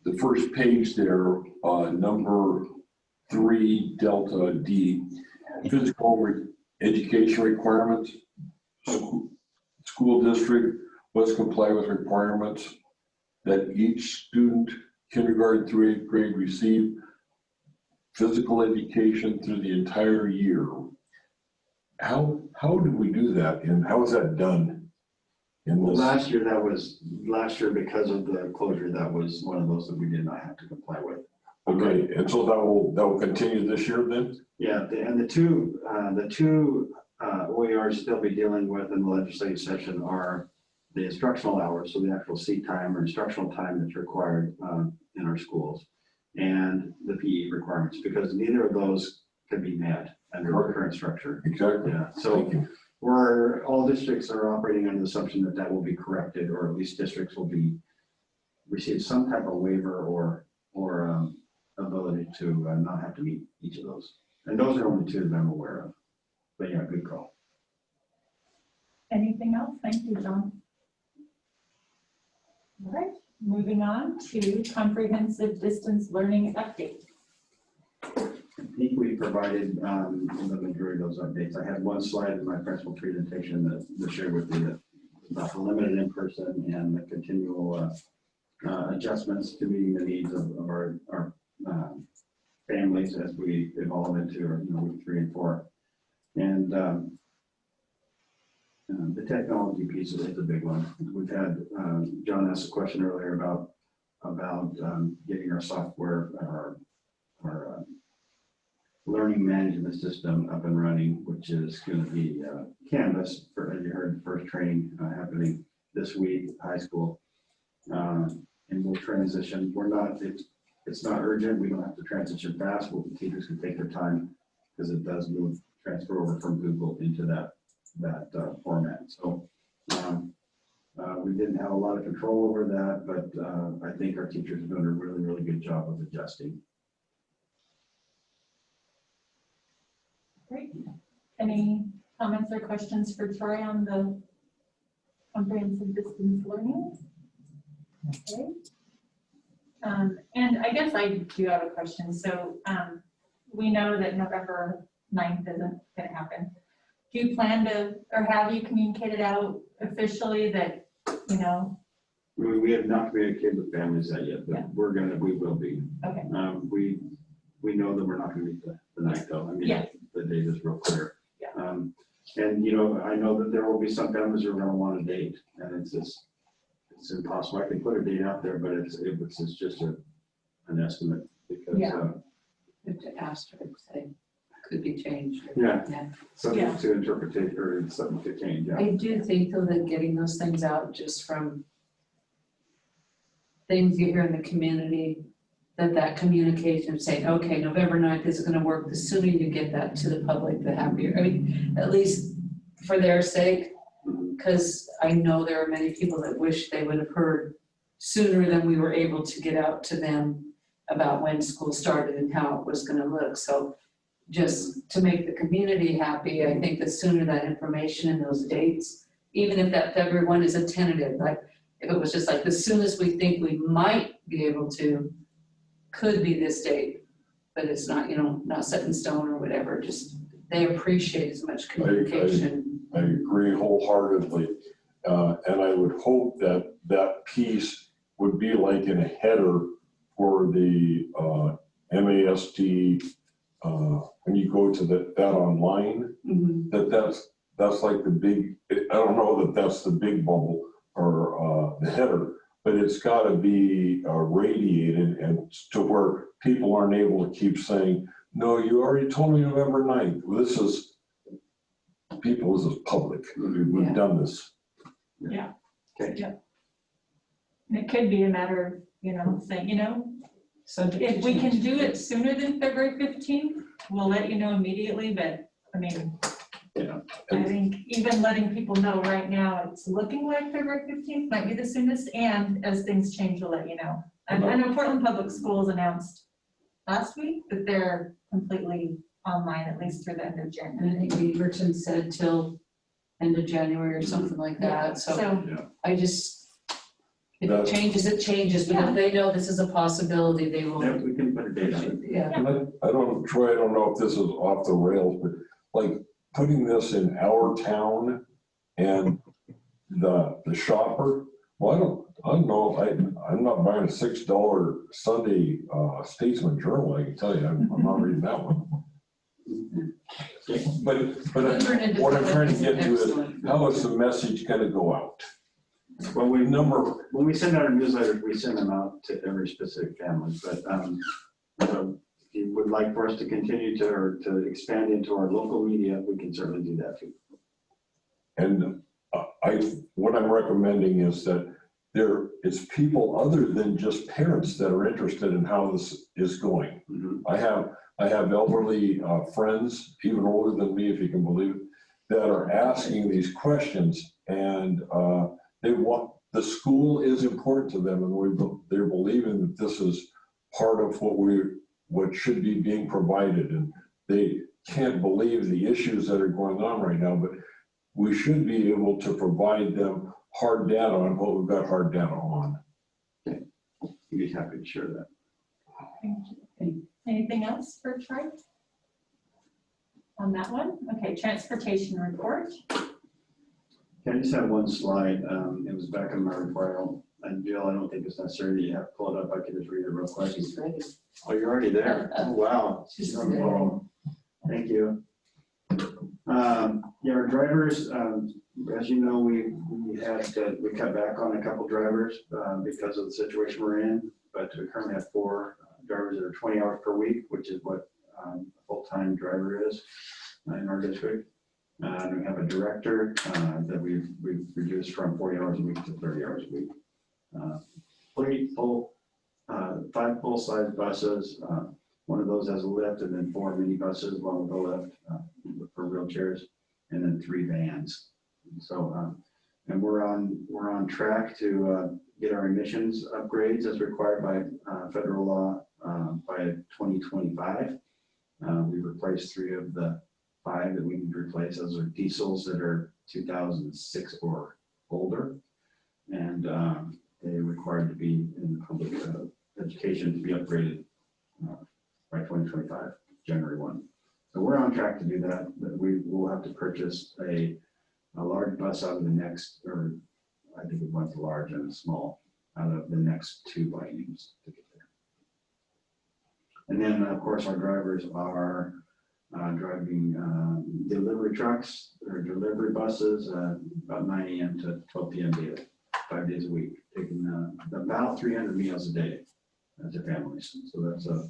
the first page there, number 3, Delta D, physical education requirements. School district must comply with requirements that each student, kindergarten through 8th grade, receive physical education through the entire year. How do we do that, and how is that done in Well, this? last year because of the closure, that was one of those that we did not have to comply with. Okay, and so that will continue this year then? Yeah, and the two OERs they'll be dealing with in the legislative session are the instructional hours, so the actual seat time or instructional time that's required in our schools, and the PE requirements, because neither of those can be met under our current structure. Exactly. Yeah, so all districts are operating on the assumption that that will be corrected, or at least districts will receive some type of waiver or ability to not have to meet each of those. And those are only two that I'm aware of. But yeah, good call. Anything else? Thank you, John. All right, moving on to comprehensive distance learning update. I think we provided the majority of those updates. I had one slide in my principal presentation that shared with you about the limited in-person and the continual adjustments to meeting the needs of our families as we evolve into week 3 and 4. And the technology piece is a big one. We've had, John asked a question earlier about getting our software, our learning management system up and running, which is going to be Canvas, as you heard, first training happening this week, high school. And we'll transition. It's not urgent. We don't have to transition fast. Teachers can take their time because it does transfer over from Google into that format. So we didn't have a lot of control over that, but I think our teachers are doing a really, really good job of adjusting. Great. Any comments or questions for Troy on the comprehensive distance learning? Okay. And I guess I do have a question. So we know that November 9th isn't going to happen. Do you plan to, or have you communicated out officially that, We have not communicated with families that yet, but Yeah. we will be. Okay. We know that we're not going to meet the night though. I mean, Yeah. the date is real clear. Yeah. And I know that there will be some families who are going to want a date, and it's impossible. I can put a date out there, but it's just an estimate because. Yeah. To asterisk, say, could be changed. Yeah. Yeah. Subject to interpretation or subject to change. Yeah. I do think though that getting those things out just from things you hear in the community, that communication saying, okay, November 9th is going to work. The sooner you get that to the public, the happier. I mean, at least for their sake, because I know there are many people that wish they would have heard sooner than we were able to get out to them about when school started and how it was going to look. So just to make the community happy, I think the sooner that information and those dates, even if that February 1 is a tentative, like if it was just like the soonest we think we might be able to, could be this date, but it's not, not set in stone or whatever. Just they appreciate as much communication. I agree wholeheartedly. And I would hope that that piece would be like in a header for the MAST, when you go to that online, that's like the big, I don't know that that's the big bubble or the header, but it's got to be radiated and to where people aren't able to keep saying, no, you already told me November 9th. Well, this is public. We've done this. Yeah. Okay. Yeah. And it could be a matter of, saying, if we can do it sooner than February 15th, we'll let you know immediately, but I mean, Yeah. I think even letting people know right now, it's looking like February 15th might be the soonest, and as things change, we'll let you know. And I know Portland Public Schools announced last week that they're completely online at least through the end of And January. I think Beaverton said till end of January or something like Yeah, that, so Yeah. I just, if That's- it changes, it changes, but if they know this is a possibility, they will. Yeah, we can put a date on it. Yeah, And I don't, Troy, I don't know if this is off the rails, but like putting this in our town and the shopper, well, I don't know, I'm not buying a $6 Sunday Statesman Journal, I can tell you, I'm not reading that one. But what I'm trying to get to is, how is the message gonna go out? Well, when we send out our newsletters, we send them out to every specific family, but so if you would like for us to continue to expand into our local media, we can certainly do that too. And what I'm recommending is that there is people other than just parents that are interested in how this is going. Mhm. I have elderly friends, even older than me, if you can believe it, that are asking these questions, and they want, the school is important to them, and they're believing that this is part of what should be being provided, and they can't believe the issues that are going on right now, but we should be able to provide them hard data on what we've got hard data on. We'd be happy to share that. Thank you. Anything else for Troy? On that one? Okay, transportation report. Okay, I just have one slide. It was back in my report. And Jill, I don't think it's necessary that you have to pull it up. I can just read it real quick. she's ready. Oh, you're already there? Oh, wow. She's On the roll. Thank you. Yeah, our drivers, as you know, we cut back on a couple drivers because of the situation we're in, but we currently have 4 drivers that are 20 hours per week, which is what a full-time driver is in our district. And we have a director that we've reduced from 40 hours a week to 30 hours a week. 5 full-size buses. One of those has a lift, and then 4 minibuses, one with a lift for wheelchairs, and then 3 vans. So, and we're on track to get our emissions upgrades as required by federal law by 2025. We replaced 3 of the 5 that we need to replace. Those are diesels that are 2006 or older, and they're required to be in public education to be upgraded by 2025, January 1. So we're on track to do that, but we will have to purchase a large bus out of the next, or I think it went to large and small, out of the next 2 bienniums to get there. And then, of course, our drivers are driving delivery trucks or delivery buses about 9 a.m. to 12 p.m. daily, 5 days a week, taking about 300 meals a day to families. So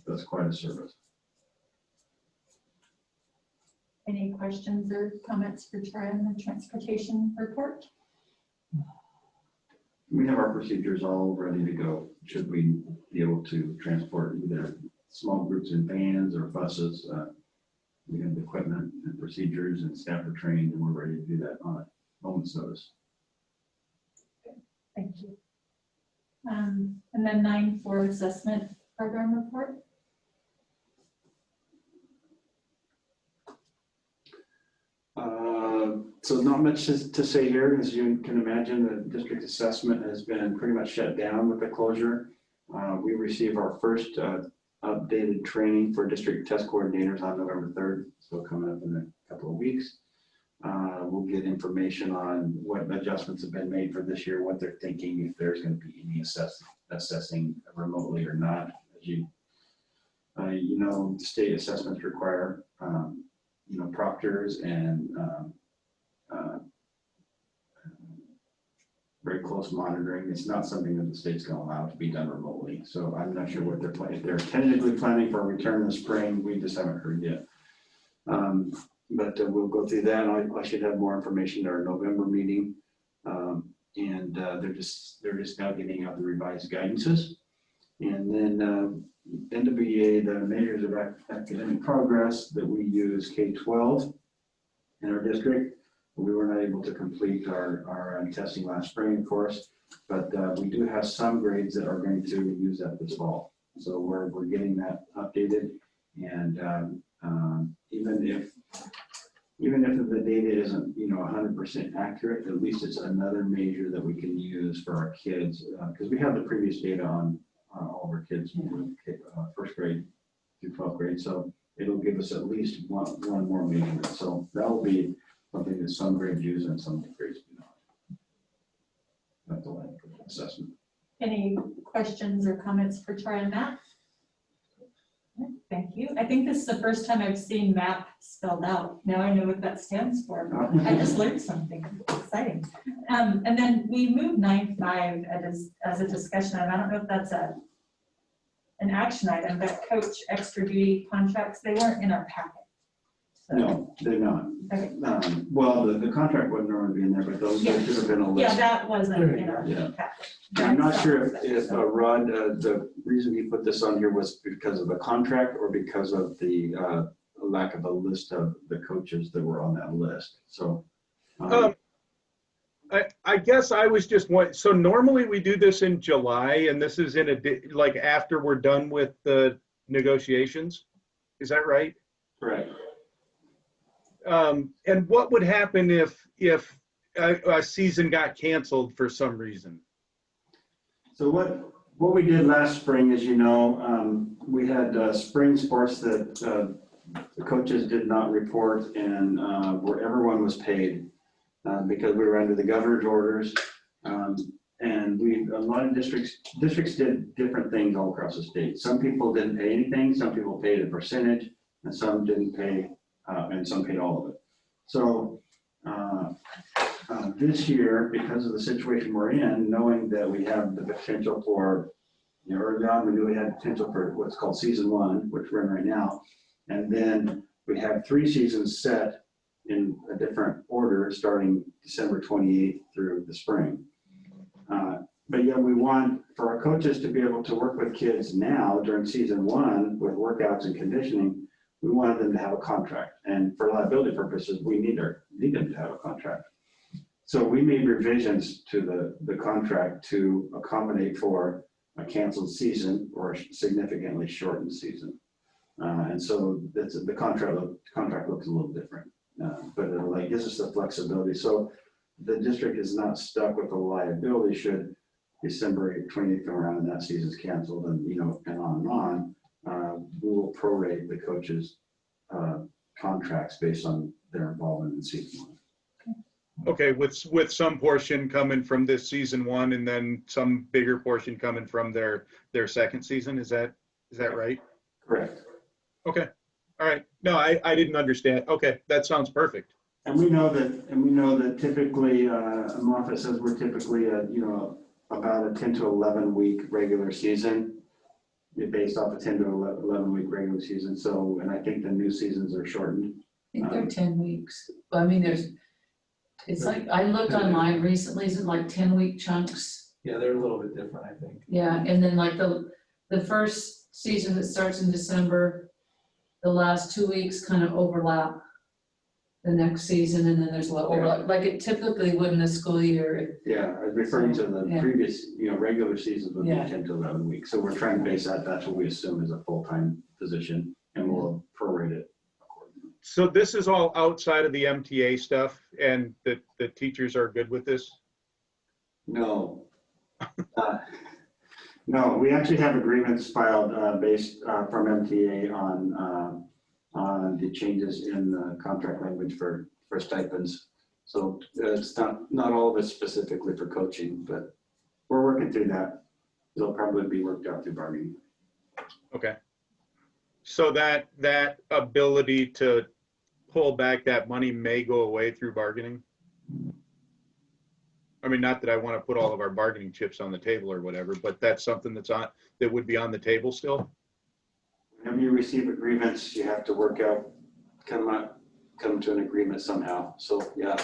that's quite a service. Any questions or comments for Troy on the transportation report? We have our procedures all ready to go. Should we be able to transport either small groups in vans or buses, we have the equipment and procedures, and staff are trained, and we're ready to do that on a moment's notice. Thank you. And then 9 for assessment program report. So not much to say here. As you can imagine, the district assessment has been pretty much shut down with the closure. We receive our first updated training for district test coordinators on November 3rd, so coming up in a couple of weeks. We'll get information on what adjustments have been made for this year, what they're thinking, if there's going to be any assessing remotely or not. As you know, state assessments require proctors and very close monitoring. It's not something that the state's going to allow to be done remotely. So I'm not sure what they're planning. If they're tentatively planning for a return in the spring, we just haven't heard yet. But we'll go through that. I should have more information at our November meeting. They're just now getting out the revised guidances. And then NWEA, the measures of academic progress that we use K-12 in our district. We were not able to complete our testing last spring, of course, but we do have some grades that are going to use that this fall. So we're getting that updated, and Even if the data isn't, 100% accurate, at least it's another measure that we can use for our kids, because we have the previous data on all of our kids, first grade through 12th grade, so it'll give us at least one more measurement. So that will be something that some grades use and some grades do not. That's the line for assessment. Any questions or comments for Troy and Matt? Thank you. I think this is the first time I've seen MAP spelled out. Now I know what that stands for. I just learned something exciting. And then we moved 9.5 as a discussion item. I don't know if that's an action item, but coach extra duty contracts, they weren't in our packet. So, No, they're not. okay. Well, the contract wouldn't normally be in there, but those Yeah. should have been a Yeah, list. that wasn't in our Yeah. packet. I'm not sure That's if Rod, the reason he put this on here was because of the contract or because of the lack of a list of the coaches that were on that list. So. I guess I was just so normally we do this in July, and this is like after we're done with the negotiations. Is that right? Correct. And what would happen if a season got canceled for some reason? So what we did last spring, as you know, we had spring sports that the coaches did not report, and where everyone was paid because we were under the governor's orders. And a lot of districts did different things all across the state. Some people didn't pay anything, some people paid a percentage, and some didn't pay, and some paid all of it. So this year, because of the situation we're in, knowing that we have the potential for, early on we knew we had potential for what's called season 1, which we're in right now. And then we have 3 seasons set in a different order starting December 28th through the spring. But yet we want for our coaches to be able to work with kids now during season 1 with workouts and conditioning. We wanted them to have a contract, and for liability purposes, we need them to have a contract. So we made revisions to the contract to accommodate for a canceled season or a significantly shortened season. And so the contract looks a little different, but it gives us the flexibility. So the district is not stuck with a liability should December 28th come around and that season's canceled, and and on. We will prorate the coaches' contracts based on their involvement in season 1. Okay, with some portion coming from this season 1 and then some bigger portion coming from their second season. Is that right? Correct. Okay. All right. No, I didn't understand. Okay, that sounds perfect. And we know that typically, Moffitt says we're typically about a 10 to 11 week regular season, based off a 10 to 11 week regular season. So, and I think the new seasons are shortened. I think they're 10 weeks. But I mean, it's like, I looked online recently, is it like 10-week chunks? Yeah, they're a little bit different, I think. Yeah, and then like the first season that starts in December, the last 2 weeks kind of overlap the next season, and then there's a little overlap, like it typically would in a school year. Yeah, I was referring to the previous, regular seasons would be Yeah. 10 to 11 weeks. So we're trying to base that's what we assume is a full-time position, and we'll prorate it accordingly. So this is all outside of the MTA stuff, and the teachers are good with this? No. No, we actually have agreements filed based from MTA on the changes in the contract language for stipends. So it's not all of it specifically for coaching, but we're working through that. It'll probably be worked out through bargaining. Okay. So that ability to pull back that money may go away through bargaining? I mean, not that I want to put all of our bargaining chips on the table or whatever, but that's something that would be on the table still? Whenever you receive agreements, you have to work out, come to an agreement somehow. So yeah,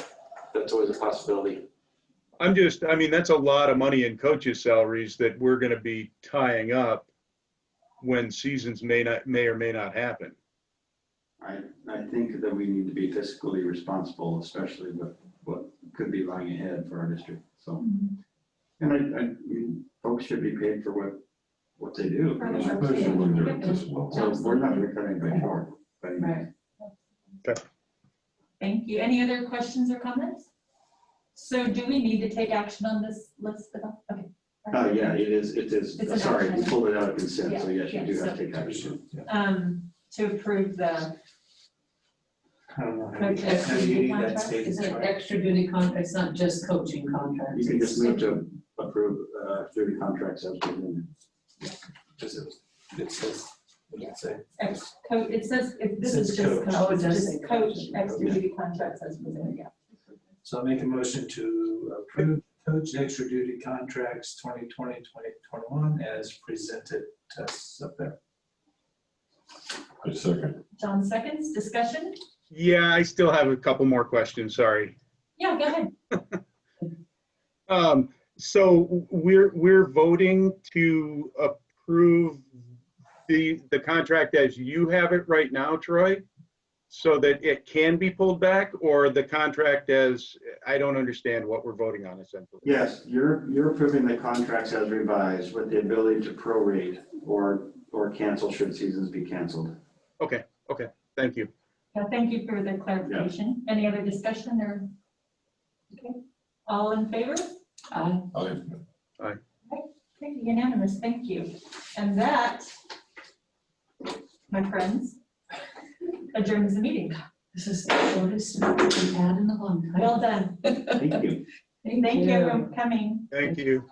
that's always a possibility. I mean, that's a lot of money in coaches' salaries that we're going to be tying up when seasons may or may not happen. I think that we need to be fiscally responsible, especially with what could be lying ahead for our district. So, and I folks should be paid for what they do. Right. So we're not going to cut anybody short. Right. Thank you. Any other questions or comments? So do we need to take action on this list at all? Okay. Yeah, it is, It's an sorry, we action. pulled it out of consent, so yes, you Yeah, do so- have to take action. To approve the, I don't know. Coach Have you need that contract? stated, It's an sorry? extra duty contract, it's not just coaching contracts. You can just move to approve 30 contracts as written. Does it says, what did it say? it says, if this Says is just, coach. Oh, it it's does just say coach, coach. extra duty contracts as presented, yeah. So I make a motion to approve coach extra duty contracts 2020, 2021 as presented to us up there. I second. John seconds, discussion? Yeah, I still have a couple more questions, sorry. Yeah, go ahead. So we're voting to approve the contract as you have it right now, Troy? So that it can be pulled back, or the contract as, I don't understand what we're voting on essentially. Yes, you're approving the contracts as revised with the ability to prorate or cancel should seasons be canceled. Okay, thank you. Yeah, thank you for the clarification. Any other discussion or? Okay, all in favor? Aye. Okay, unanimous, thank you. And that, my friends, adjourns the meeting. This is the shortest we've had in a long time. Well done. Thank you. Thank you for coming. Thank you.